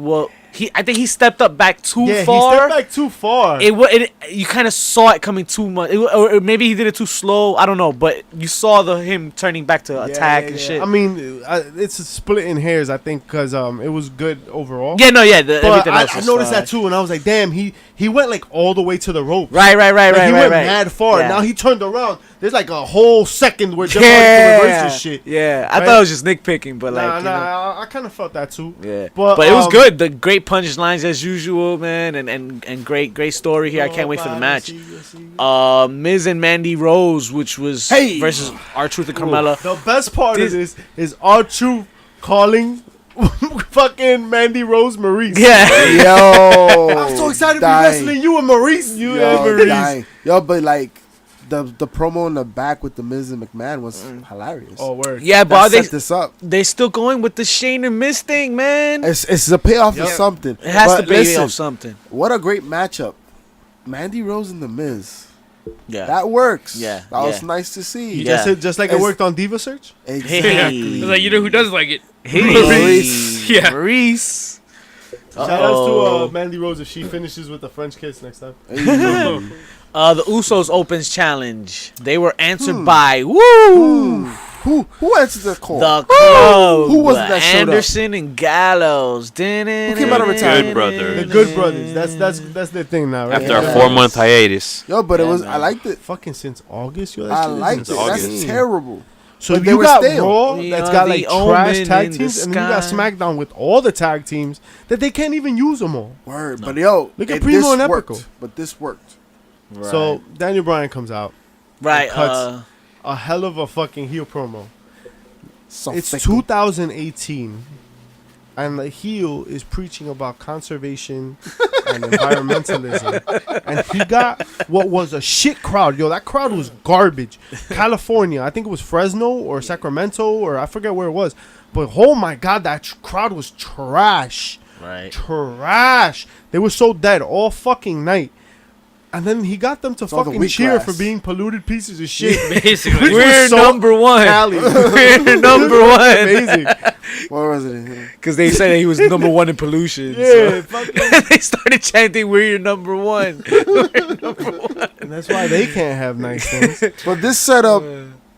I think he stepped up back too far. he stepped back too far. You kind of saw it coming too much, or maybe he did it too slow. I don't know, but you saw him turning back to attack and shit. I mean, it's a split in hairs, I think, because it was good overall. Yeah, no, yeah. But Everything I else was noticed fine. that too, and I was like, damn, he went like all the way to the rope. Right. Like, he went right. mad far. Yeah. Now he turned around. There's like a whole second where Jeff Hardy can reverse this shit. Yeah, I Right? thought it was just nitpicking, but like, I kind of felt that too. yeah. But But it was good. The great punchlines as usual, man, and great story here. I can't wait for the match. Miz and Mandy Rose, which was versus R-Truth and Carmella. The best part of this is R-Truth calling fucking Mandy Rose Maurice. Yeah. Yo, I'm so excited to be wrestling you and Maurice. Yo, but like the promo in the back with the Miz and McMahon was hilarious. Oh, word. Yeah, but That set this up. they still going with the Shane and Miz thing, man. It's a payoff of something. It has But to be listen, of something. What a great matchup. Mandy Rose and the Miz. Yeah. That works. Yeah, That was yeah. nice to see. Yeah. Just like it worked on Diva Search. Exactly. I was like, you know who doesn't like it? Maurice. Yeah. Maurice. Shout outs to Mandy Rose if she finishes with a French kiss next time. The Usos Opens Challenge. They were answered by Who answered the call? the Club. Who was it that showed up? Anderson and Gallows. Who came out of retirement? Good Brothers. The Good Brothers. That's their thing now, right? After a 4-month hiatus. Yo, but it Yeah, was. man. I liked it. Fucking since August, yo. I liked it. since August. That's terrible. So But they you were got stale. Raw We that's are got the like omen trash tag in the teams, and then you got sky. SmackDown with all the tag teams that they can't even use them all. Word. But yo, Look at this Primo and worked. Epico. But this worked. So Daniel Bryan comes out, Right. cuts. a hell of a fucking heel promo. So It's fickle. 2018, and the heel is preaching about conservation and environmentalism. And he got what was a shit crowd. Yo, that crowd was garbage. California, I think it was Fresno or Sacramento, or I forget where it was. But oh my God, that crowd was trash. Right. Trash. They were so dead all fucking night. And then he got them to all the fucking wheat cheer grass. for being polluted pieces of shit. Basically. We're so number one. Cali. We're number one. Amazing. What was it? Because they said that he was number one in pollution. Yeah, So. fucking. They started chanting, "We're your number one." And that's why they can't have nice things. But this set up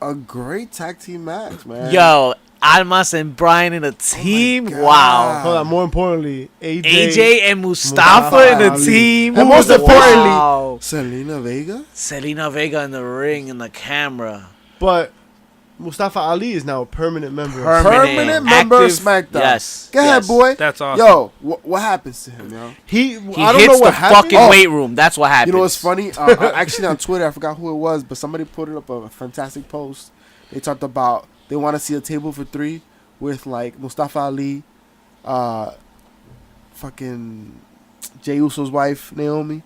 a great tag team match, man. Yo, Almas and Brian in a team. God. Wow. Hold on, more importantly, AJ and Mustafa in a Ali. team. And most importantly, Wow. Selena Vega. Selena Vega in the ring and the camera. But Mustafa Ali is now a permanent member. Permanent member of active- SmackDown. Yes. Go ahead, yes. boy. That's awesome. Yo, what happens to him, yo? He He I don't hits know what the happened. fucking Oh. weight room. That's what happens. You know what's funny? Actually, on Twitter, I forgot who it was, but somebody put it up a fantastic post. They talked about they want to see a table for three with like Mustafa Ali, fucking Jey Uso's wife Naomi,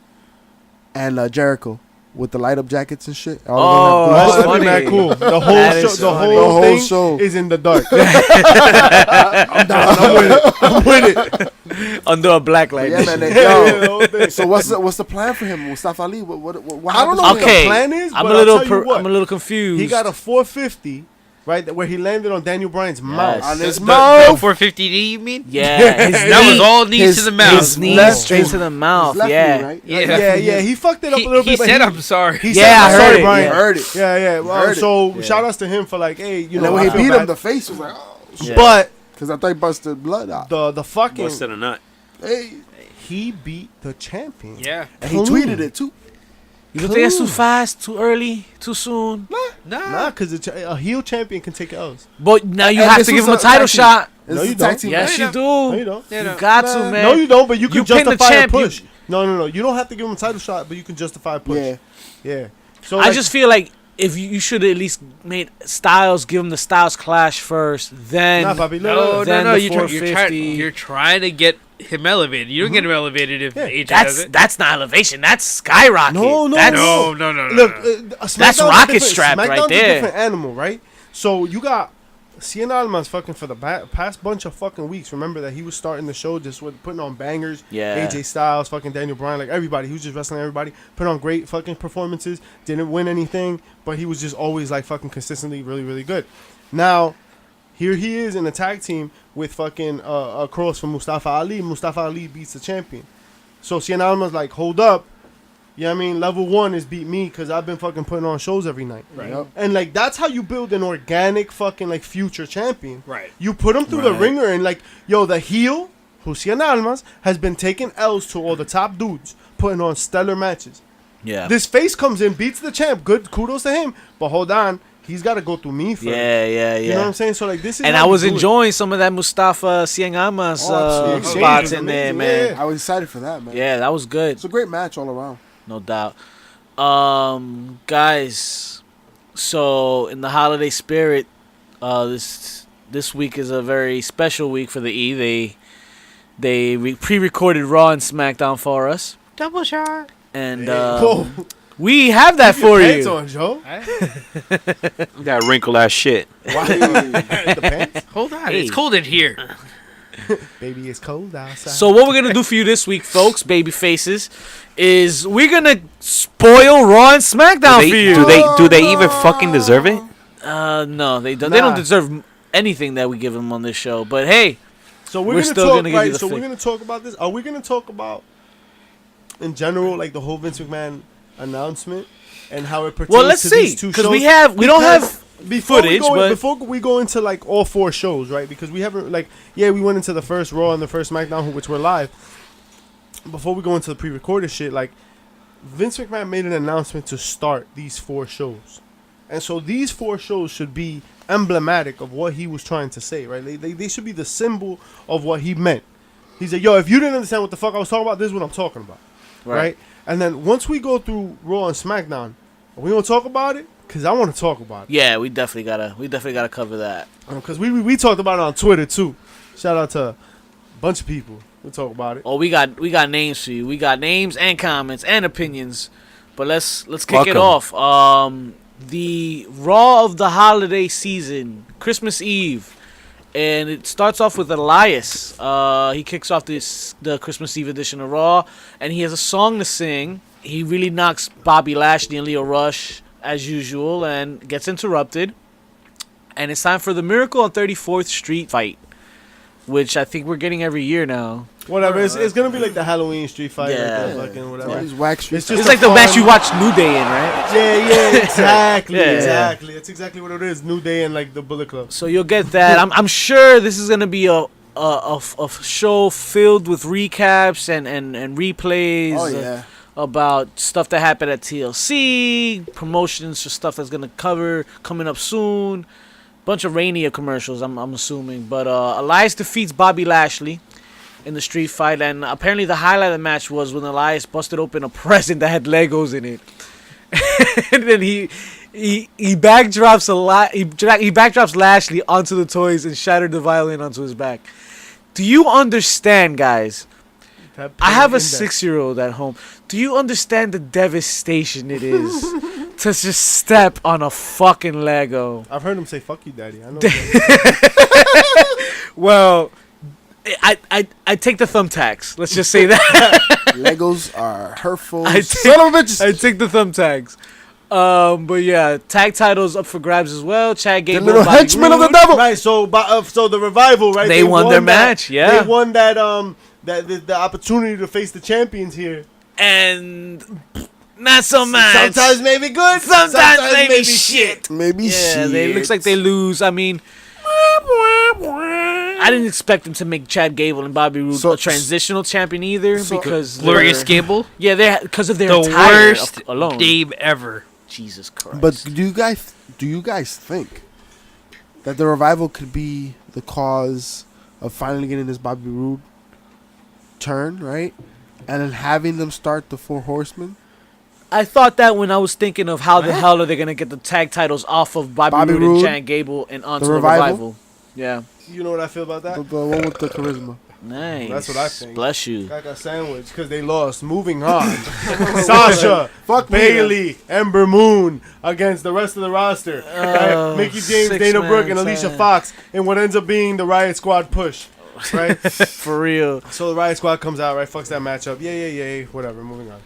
and Jericho with the light up jackets and shit. All Oh, of them have that's blue- That'd be funny. mad cool. The whole That show, is the funny. whole, The whole thing show. is in the dark. I'm down. I'm with it. I'm with it. Under a black light. Yeah, man. The Yo, whole thing. so what's the plan for him, Mustafa Ali? What I don't happens know with what him? Okay. the plan is, I'm but a little I'll tell you what. I'm a little confused. He got a 450 right? Where he landed on Daniel Bryan's mouth. On his The mouth. 450D, you mean? Yeah, his That was all knees to the mouth. His knees left- straight to the mouth. Left Yeah. knee, right? Yeah. He fucked it up a little He bit. but said, "I'm sorry." He Yeah, said, I "I'm heard sorry, it, Brian." yeah. Heard it. Yeah. Well, Heard it. so Yeah. shout outs to him for like, hey, And then when I he feel beat bad. him, the face was like, oh, Yeah. But because I thought he busted blood out. the fucking Busted a nut. Hey, he beat the champion. Yeah. and he tweeted it too. You don't think that's too fast, too early, too soon? Nah, because a heel champion can take L's. But now you And have this to give was him a a title tag team. shot. This No, is you a tag don't. team Yes, match. you No, do. No, you don't. Yeah, You no. got to, man. No, you don't. But you can You pinned the justify a champ, you- push. No. You don't have to give him a title shot, but you can justify a push. Yeah. So I just feel like if you should at least made Styles, give him the Styles Clash first, then nah, papi. No, Then no. the You're 450. you're trying to get him elevated. You don't get him elevated if Yeah. AJ does it. that's not elevation. That's skyrocket. No, That's, No. Look, That's SmackDown's a rocket different- strap right SmackDown's there. a different animal, right? So you got Cien Almas fucking for the past bunch of fucking weeks. Remember that he was starting the show just with putting on bangers. Yeah. AJ Styles, fucking Daniel Bryan, like everybody. He was just wrestling everybody. Put on great fucking performances. Didn't win anything, but he was just always like fucking consistently really, really good. Now, here he is in a tag team with fucking a cross from Mustafa Ali. Mustafa Ali beats the champion. So Cien Almas like, hold up. You know what I mean? Level 1 is beat me because I've been fucking putting on shows every night. Right. Yep. And like that's how you build an organic fucking like future champion. Right. You put him through the Right. ringer and like, yo, the heel, Cien Almas, has been taking L's to all the top dudes, putting on stellar matches. yeah. This face comes in, beats the champ. Good, kudos to him. But hold on, he's got to go through me first. Yeah. You know what I'm saying? So like this is. And how I you was do it. enjoying some of that Mustafa Cien Almas Oh, absolutely. spots Exchange in was there, amazing. man. Yeah. I was excited for that, man. Yeah, that was good. It's a great match all around. No doubt. Guys, so in the holiday spirit, this week is a very special week for the E. They pre-recorded Raw and SmackDown for us, Double shot. and Whoa. we have that for Pants you. on, Joe. That wrinkle ass shit. Why? The pants? Hold on. Hey. It's cold in here. Baby, it's cold outside. So what we're gonna do for you this week, folks, baby faces, is we're gonna spoil Raw and SmackDown for you. Do they even fucking deserve it? No, they don't. They don't Nah. deserve anything that we give them on this show. But hey, So We're we're still gonna gonna talk give you right. the So fix. we're gonna talk about this. Are we gonna talk about, in general, like the whole Vince McMahon announcement and how it pertains well, let's to see, these two because shows? we don't have Before footage, we go, but before we go into like all 4 shows, right? Because we haven't we went into the first Raw and the first SmackDown, which were live. Before we go into the pre-recorded shit, like Vince McMahon made an announcement to start these 4 shows, and so these 4 shows should be emblematic of what he was trying to say, right? They should be the symbol of what he meant. He said, "Yo, if you didn't understand what the fuck I was talking about, this is what I'm talking about." Right? And then once we go through Raw and SmackDown, are we gonna talk about it? Cause I want to talk about it. Yeah, we definitely gotta cover that. Cause we talked about it on Twitter too. Shout out to a bunch of people. We'll talk about it. Oh, we got names for you. We got names and comments and opinions. But let's kick it Welcome. off. The Raw of the holiday season, Christmas Eve, and it starts off with Elias. He kicks off the Christmas Eve edition of Raw, and he has a song to sing. He really knocks Bobby Lashley and Leo Rush as usual, and gets interrupted. And it's time for the Miracle on 34th Street fight, which I think we're getting every year now. Whatever. It's gonna be like the Halloween street fight. Yeah. Like the fucking whatever. All these whack street. It's just It's a like the fun- match you watch New Day in, right? Yeah, exactly, Yeah. exactly. That's exactly what it is. New Day and like the Bullet Club. So you'll get that. I'm sure this is gonna be a show filled with recaps and replays. Oh yeah. About stuff that happened at TLC, promotions for stuff that's gonna cover coming up soon. Bunch of Rainier commercials, I'm assuming. But Elias defeats Bobby Lashley in the street fight, and apparently the highlight of the match was when Elias busted open a present that had Legos in it, and then he backdrops he backdrops Lashley onto the toys and shattered the violin onto his back. Do you understand, guys? I have a 6-year-old at home. Do you understand the devastation it is to just step on a fucking Lego? I've heard him say "fuck you, daddy." I know. Well, I take the thumbtacks. Let's just say that. Legos are hurtful. I Son of a bitches. I take the thumbtacks. But yeah, tag titles up for grabs as well. Chad The Gable, little Bobby henchmen of the Roode. devil. Right, so the revival, right? They won their that- match, yeah. They won that the opportunity to face the champions here. And not so much. Sometimes maybe good, Sometimes maybe shit. Maybe Yeah, shit. it looks like they lose. I mean, I didn't expect them to make Chad Gable and Bobby Roode So- a transitional champion either because Glorious they're- Gable, Yeah, they because of their the attire worst alone. name ever. Jesus Christ. But do you guys think that the revival could be the cause of finally getting this Bobby Roode turn, right? And then having them start the Four Horsemen? I thought that when I was thinking of how the hell are they gonna get the tag titles off of Bobby Roode and Roode, Chad Gable and onto the Revival? revival. Yeah, You know what I feel about that? The one with the charisma. nice. That's what I think. Bless you. Got that sandwich because they lost. Moving on. Sasha, Fuck me, Bailey, Ember Moon against the rest of the roster. Mickey James, Dana six-man Brooke, and Alicia tag. Fox in what ends up being the Riot Squad push. Right? For real. So the Riot Squad comes out, right? Fucks that matchup. Yay. Whatever. Moving on.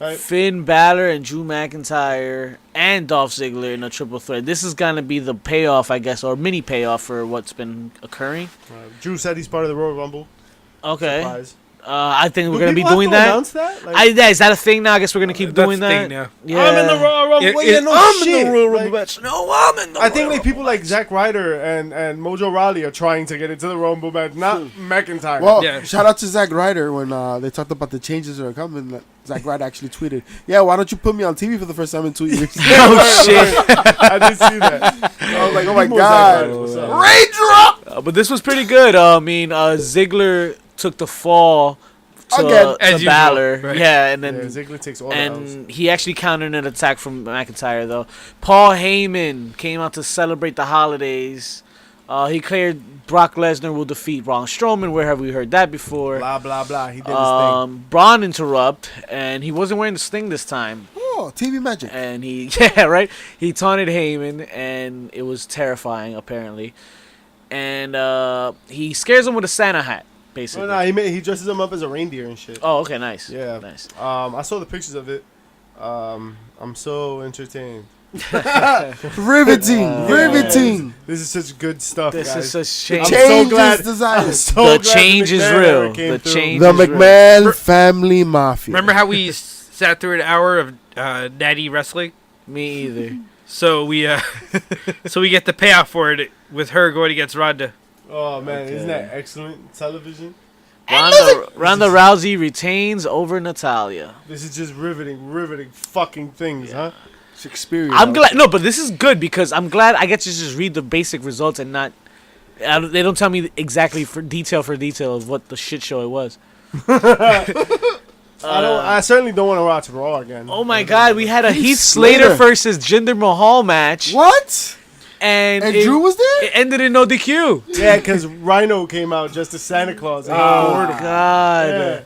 Right? Finn Balor and Drew McIntyre and Dolph Ziggler in a triple threat. This is gonna be the payoff, I guess, or mini payoff for what's been occurring. Drew said he's part of the Royal Rumble. Okay. Surprise. I think we're Do gonna be people have doing to that. announce that? Like, Is that a thing now? I guess we're gonna keep That's doing the that. thing now. Yeah. I'm in the Royal Rumble. It- Well, yeah, it- no I'm shit. in the Royal Rumble Like, match. No, I'm in the I think Royal like people Rumble like Zack Ryder and Mojo Rawley are trying to get into the Rumble match, not McIntyre. Well, Yeah. shout out to Zack Ryder when they talked about the changes that are coming. Zack Ryder actually tweeted, "Yeah, why don't you put me on TV for the first time in 2 years?" Oh shit! I did see that. I was like, "Oh my People Zack god!" Ryder, what's up? Raindrop. But this was pretty good. I mean, Ziggler took the fall Again. As to usual, Balor. right. Yeah, and Yeah, then Ziggler takes all the L's. and he actually countered an attack from McIntyre though. Paul Heyman came out to celebrate the holidays. He cleared Brock Lesnar will defeat Braun Strowman. Where have we heard that before? Blah blah blah. He did his thing. Braun interrupt, and he wasn't wearing the Sting this time. Oh, TV magic. And he, yeah, right. He taunted Heyman, and it was terrifying apparently. And he scares him with a Santa hat, basically. Oh no, he dresses him up as a reindeer and shit. Oh, okay, nice. Yeah. Nice. I saw the pictures of it. I'm so entertained. Riveting, riveting. This is such good stuff, This guys. is such shame. I'm Change so glad. is desired. I'm so The glad change is McMahon real. era came The through. change The is real. McMahon family mafia. Remember how we sat through an hour of natty wrestling? Me either. So we so we get the payoff for it with her going against Ronda. Oh man, Okay. isn't that excellent television? Ronda Rousey retains over Natalia. This is just riveting fucking things, huh? Shakespearean. I'm glad. No, but this is good because I'm glad I get to just read the basic results and not. They don't tell me exactly for detail of what the shit show it was. I certainly don't want to watch Raw again. Oh my God, we had a Heath Heath Slater Slater. versus Jinder Mahal match, What? and And it, Drew was there? it ended in no DQ. Yeah, because Rhino came out just as Santa Claus. And he gored him. God. Yeah.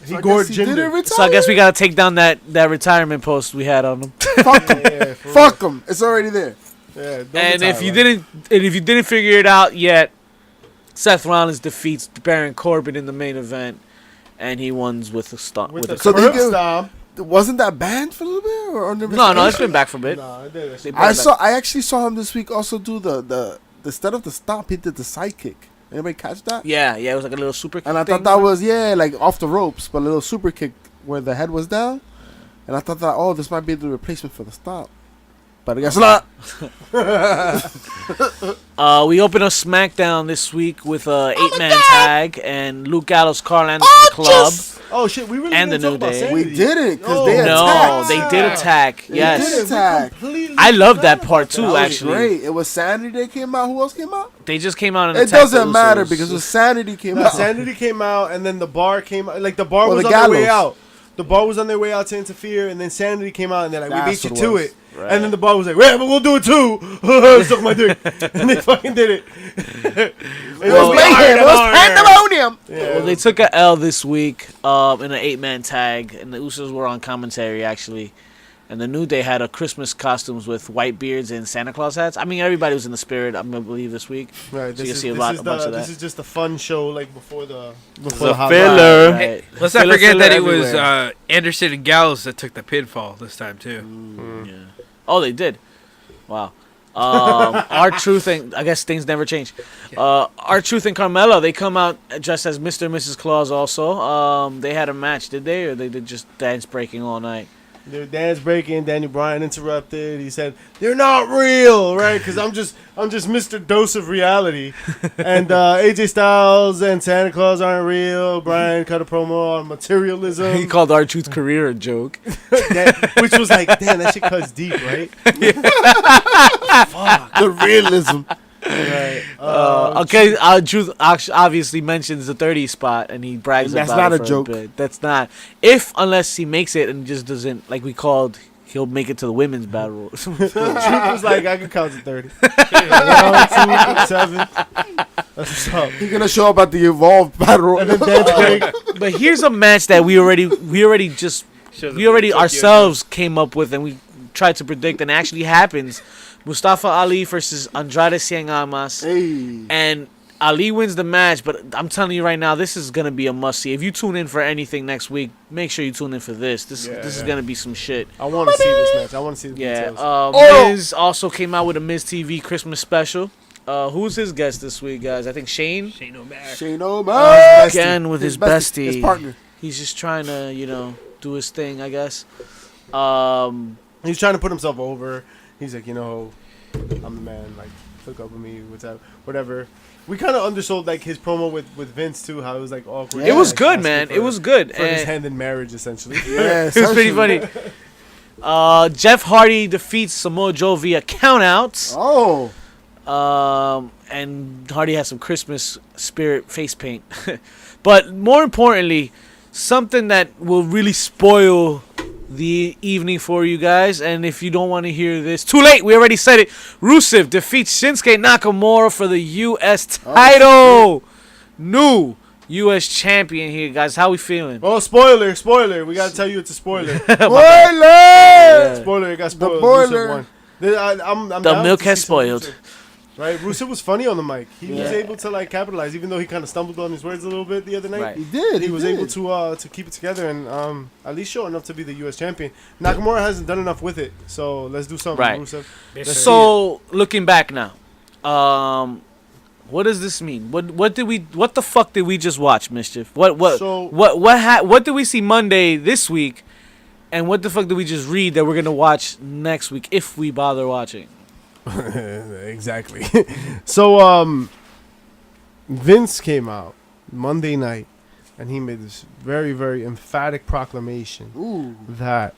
So He I gored guess he didn't Jinder. retire? So I guess we gotta take down that retirement post we had on him. Fuck him. Yeah, for Fuck him. It's already there. real. Yeah, don't And if retire, you right? didn't figure it out yet, Seth Rollins defeats Baron Corbin in the main event, and he wins with a stomp. with With the a So they curb give- stomp. Wasn't that banned for a little bit? Or under no, it's been back for a bit. Nah, it did. They brought it back. I actually saw him this week also do the instead of the stomp, he did the sidekick. Anybody catch that? Yeah, it was like a little super. And I thing. thought that was like off the ropes, but a little super kick where the head was down. And I thought that this might be the replacement for the stomp. But I guess not. We open up SmackDown this week with a 8-man tag and Luke Gallows, Carl Anderson, the club. Oh shit, we really And didn't the talk New about Day. Sanity. We didn't because Oh, they No, attacked. they did attack. They Yes, did attack. completely I love that forgot part about too. That was Actually, great. It was Sanity that came out. Who else came out? they just came out and It attacked the doesn't matter Usos. because it was Sanity came No, out. Sanity came out, and then the bar came out. Like the bar Well, was the on their way Gallows. out. The bar was on their way out to interfere, and then Sanity came out, and they're like, "We That's beat you what it to was. it." Right. And then the bar was like, "Yeah, but we'll do it too." Suck my dick, and they fucking did it. It was mayhem. It was pandemonium. Yeah, Well, they took a L this week in an 8-man tag, and the Usos were on commentary actually. And the New Day had a Christmas costumes with white beards and Santa Claus hats. I mean, everybody was in the spirit, I'm going to believe, this week. Right. So you see a bunch of that. This is just a fun show, like before the The hot filler. ride. Right. Let's not forget that it was everywhere. Anderson and Gallows that took the pinfall this time too. Yeah. Oh, they did. Wow. R-Truth and I guess things never change. R-Truth and Carmella, they come out dressed as Mr. and Mrs. Claus also. They had a match, did they? Or they did just dance breaking all night? Their dance breaking. Daniel Bryan interrupted. He said, "They're not real, right? Because I'm just Mr. Dose of reality." And AJ Styles and Santa Claus aren't real. Bryan cut a promo on materialism. He called R-Truth's career a joke. Which was like, damn, that shit cuts deep, right? Fuck the realism. Right. Okay, Truth obviously mentions the 30 spot, and he brags That's about not it a for joke. bit. That's not. Unless he makes it and just doesn't, like we called, he'll make it to the women's battle. Truth was like, I can count to 30. 1, 2, 7. That's what's up. He's gonna show up at the Evolved battle. And then dance break. But here's a match that we already ourselves came up with, and we tried to predict, and it actually happens. Mustafa Ali versus Andrade Cien Almas. Hey. And Ali wins the match, but I'm telling you right now, this is going to be a must-see. If you tune in for anything next week, make sure you tune in for this. This is going to be some shit. I want to see this match. I want to see the Yeah. details. Miz also came out with a Miz TV Christmas special. Who's his guest this week, guys? I think Shane. Shane O'Mac. Shane O'Mac. Again with his bestie. His partner. He's just trying to, do his thing, I guess. He's trying to put himself over. He's like, I'm the man. Like, hook up with me, whatever. We kind of undersold like his promo with Vince too. How it was like awkward. It was Like, good, asking man. for- It was good. for his And hand in marriage, essentially. Yeah, it was pretty funny. Jeff Hardy defeats Samoa Joe via countouts. Oh. And Hardy has some Christmas spirit face paint. But more importantly, something that will really spoil the evening for you guys. And if you don't want to hear this, too late. We already said it. Rusev defeats Shinsuke Nakamura for the U.S. title. New U.S. champion here, guys. How we feeling? Oh, spoiler! We gotta tell you it's a spoiler. Spoiler! Spoiler! It got spoiled. spoiler. Rusev won. I'm The down milk to has see some spoiled. Rusev. Right, Rusev was funny on the mic. He was Yeah. able to like capitalize, even though he kind of stumbled on his words a little bit the other night. Right. He did. He was able to keep it together and at least show enough to be the U.S. champion. Nakamura hasn't done enough with it, so let's do something, Right. Rusev. Let's So looking back now, what does this mean? What the fuck did we just watch, Mischief? What did we see Monday this week, and what the fuck did we just read that we're gonna watch next week if we bother watching? Exactly. So Vince came out Monday night and he made this very, very emphatic proclamation Ooh. that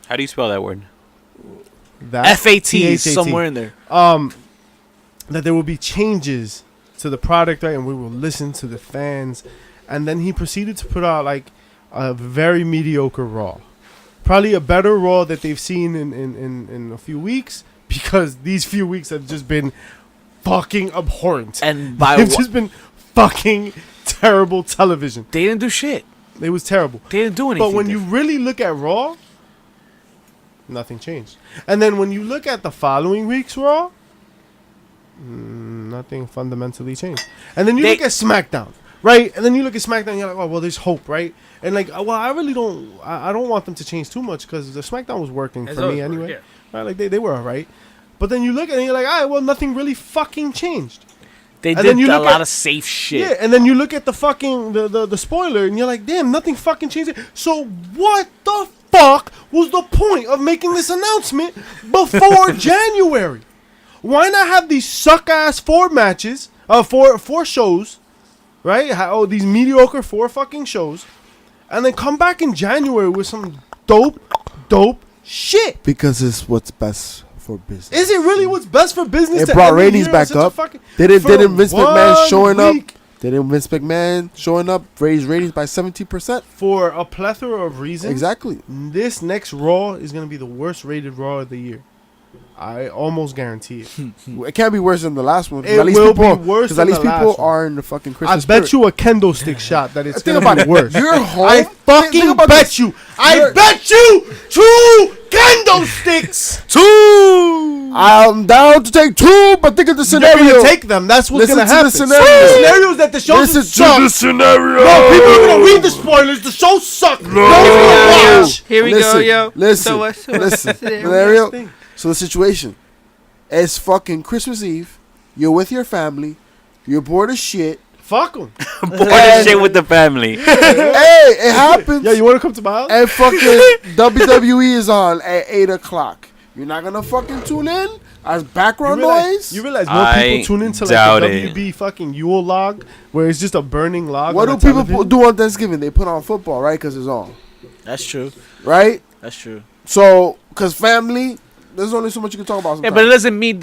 How do you spell that word? FAT somewhere in there. that there will be changes to the product, right, and we will listen to the fans. And then he proceeded to put out like a very mediocre Raw, probably a better Raw that they've seen in a few weeks, because these few weeks have just been fucking abhorrent. And by They've just been fucking terrible television. they didn't do shit. It was terrible. They didn't do anything. But when you really look at Raw, nothing changed. And then when you look at the following week's Raw, nothing fundamentally changed. And then you look at SmackDown, right? And then you look at SmackDown, you're like, oh, well, there's hope, right? And like, well, I really don't, I don't want them to change too much because the SmackDown was working for me anyway. Yeah. Right? Like, they were all right. But then you look at it and you're like, all right, well, nothing really fucking changed. they and did then you a look lot at- of safe shit. Yeah, and then you look at the fucking the spoiler, and you're like, damn, nothing fucking changed. So what the fuck was the point of making this announcement before January? Why not have these suck ass 4 matches, four shows, right? These mediocre 4 fucking shows, and then come back in January with some dope shit. Because it's what's best for business. Is it really what's best for business? It to brought end the ratings year on back such a up. fucking- Didn't for Vince McMahon 1 showing week? up? Didn't Vince McMahon showing up raise ratings by 17%? For a plethora of reasons. Exactly. This next Raw is going to be the worst rated Raw of the year. I almost guarantee it. It can't be worse than the last one. 'cause It at least will people, be worse 'cause than at least the last people one. are in the fucking I Christmas bet spirit. you a kendo stick shot that it's Think going to about be it. worse. You're home. I fucking Think about bet this. you. I You're- bet you 2 cash. kendo sticks. 2. I'm down to take 2, but think of the You're scenario. gonna take them. That's what's Listen gonna to happen. the scenario. The scenario is that the show sucks. scenario. No, people are gonna read the spoilers. The show sucks. No one's gonna watch. Here we go, yo. Listen, what's listen. the Scenario. So the situation. It's fucking Christmas Eve. You're with your family. You're bored as shit. Fuck them. Boy, this shit with the family. Hey, it happens. Yeah, you wanna come to my house? And fucking WWE is on at 8 o'clock. You're not gonna fucking tune in as background noise? You realize more people tune into like doubt the it. WB fucking Yule log, where it's just a burning log. What on do the people television? do on Thanksgiving? They put on football, right? Because it's on, That's true. right? That's true. So, because family, there's only so much you can talk about Yeah, sometimes. but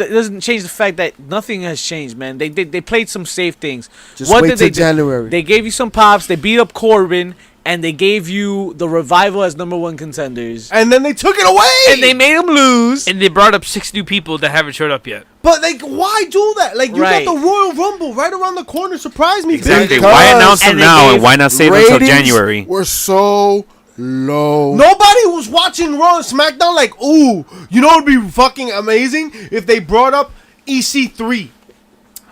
it doesn't change the fact that nothing has changed, man. They played some safe things. Just What wait did till they do? January. They gave you some pops. They beat up Corbin, and they gave you the Revival as #1 contenders. And then they took it away. And they made them lose. And they brought up 6 new people that haven't showed up yet. But like, why do that? Like, you Right. got the Royal Rumble right around the corner. Surprise me, Exactly. bitch. Why announce them And they now gave and why not save them until Ratings January? were so low. Nobody was watching Raw and SmackDown like, ooh, you know what would be fucking amazing if they brought up EC3.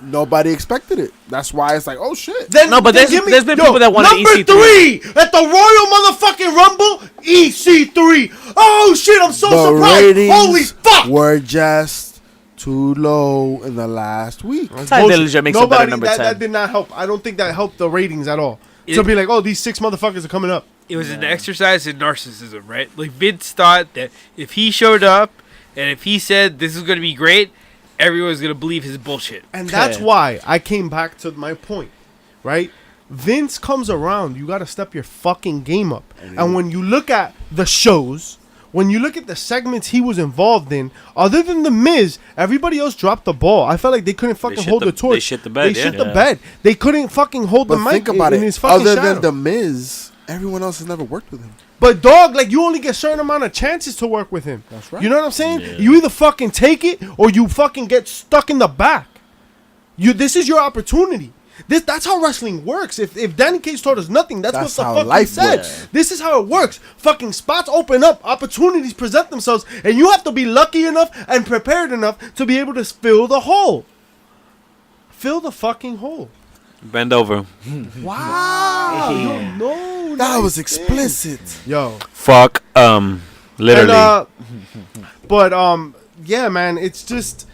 Nobody expected it. That's why it's like, oh shit. Then, No, but then there's been people that wanted number EC3. 3 at the Royal motherfucking Rumble, EC3. Oh shit, I'm so The surprised. ratings Holy fuck. were just too low in the last week. Ty Dillinger makes a better number 10. That did not help. I don't think that helped the ratings at all. It- So be like, oh, these 6 motherfuckers are coming up. It was an exercise in narcissism, right? Like Vince thought that if he showed up and if he said this is going to be great, everyone's going to believe his bullshit. And that's why I came back to my point, right? Vince comes around. You got to step your fucking game up. And when you look at the shows, when you look at the segments he was involved in, other than The Miz, everybody else dropped the ball. I felt like they couldn't fucking hold the torch. They shit the bed, They shit the bed. They couldn't fucking hold But the mic think about in it. his fucking Other shadow. than The Miz, everyone else has never worked with him. But dog, like you only get a certain amount of chances to work with him. That's right. You know what I'm saying? You either fucking take it or you fucking get stuck in the back. This is your opportunity. That's how wrestling works. If Danny Cage taught us nothing, that's what the how fuck he life said. works. This is how it works. Fucking spots open up, opportunities present themselves, and you have to be lucky enough and prepared enough to be able to fill the hole. Fill the fucking hole. Bend over. Wow. Yo, no, That nice was thing. explicit. Yo. Fuck. Literally. But yeah, man, it's just,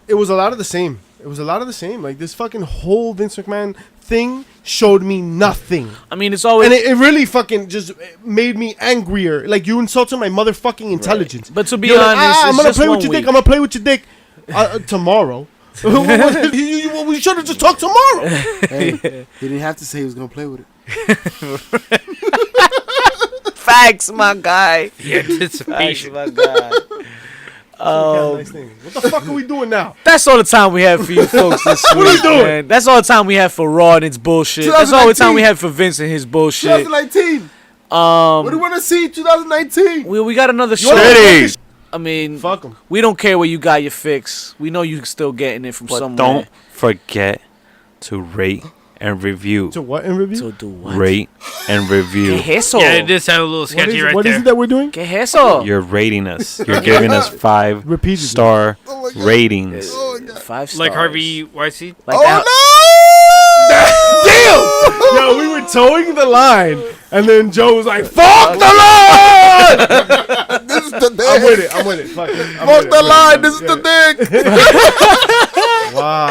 it was a lot of the same. It was a lot of the same. Like this fucking whole Vince McMahon thing showed me nothing. I mean, it's always. And it really fucking just made me angrier. Like you insulted my motherfucking intelligence. But to be You're like, honest, I'm it's gonna just play one with your week. dick. I'm gonna play with your dick tomorrow. We should have just talked tomorrow. Hey, he didn't have to say he was gonna play with it. Facts, my guy. The anticipation. My guy. Nice thing. What the fuck are we doing now? That's all the time we have for you folks this week. What are you doing? Man. That's all the time we have for Raw and its bullshit. That's all the time we have for Vince and his bullshit. 2019. What do you want to see? 2019. We got another show. Shitty. I mean, Fuck 'em. we don't care where you got your fix. We know you still getting it from But somewhere. don't forget to rate and review. To what in review? So do what? Rate and review. ¿Qué es eso? Yeah, it did sound a little What sketchy is, right what there. is it that we're doing? ¿Qué es eso? You're rating us. You're giving us Repeatedly. 5-star Oh my God. ratings. Oh my God. 5 stars. Like Harvey Weinstein? Like Oh that. no! Yo, we were towing the line, and then Joe was like, "Fuck the line!" This is the dick. I'm with it. I'm with it. Fuck it. I'm Fuck with the it. line. This is the dick. Wow.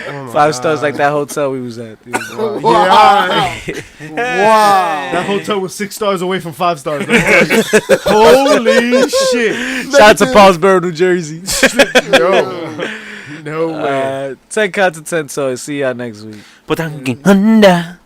Oh my 5 stars like that hotel we was at. It was wild. Wow. Yeah. Wow. That hotel was 6 stars away from 5 stars. Holy shit. Shout out to Paulsboro, New Jersey. No way. 10 count to 10 toys. See y'all next week. Putang Honda.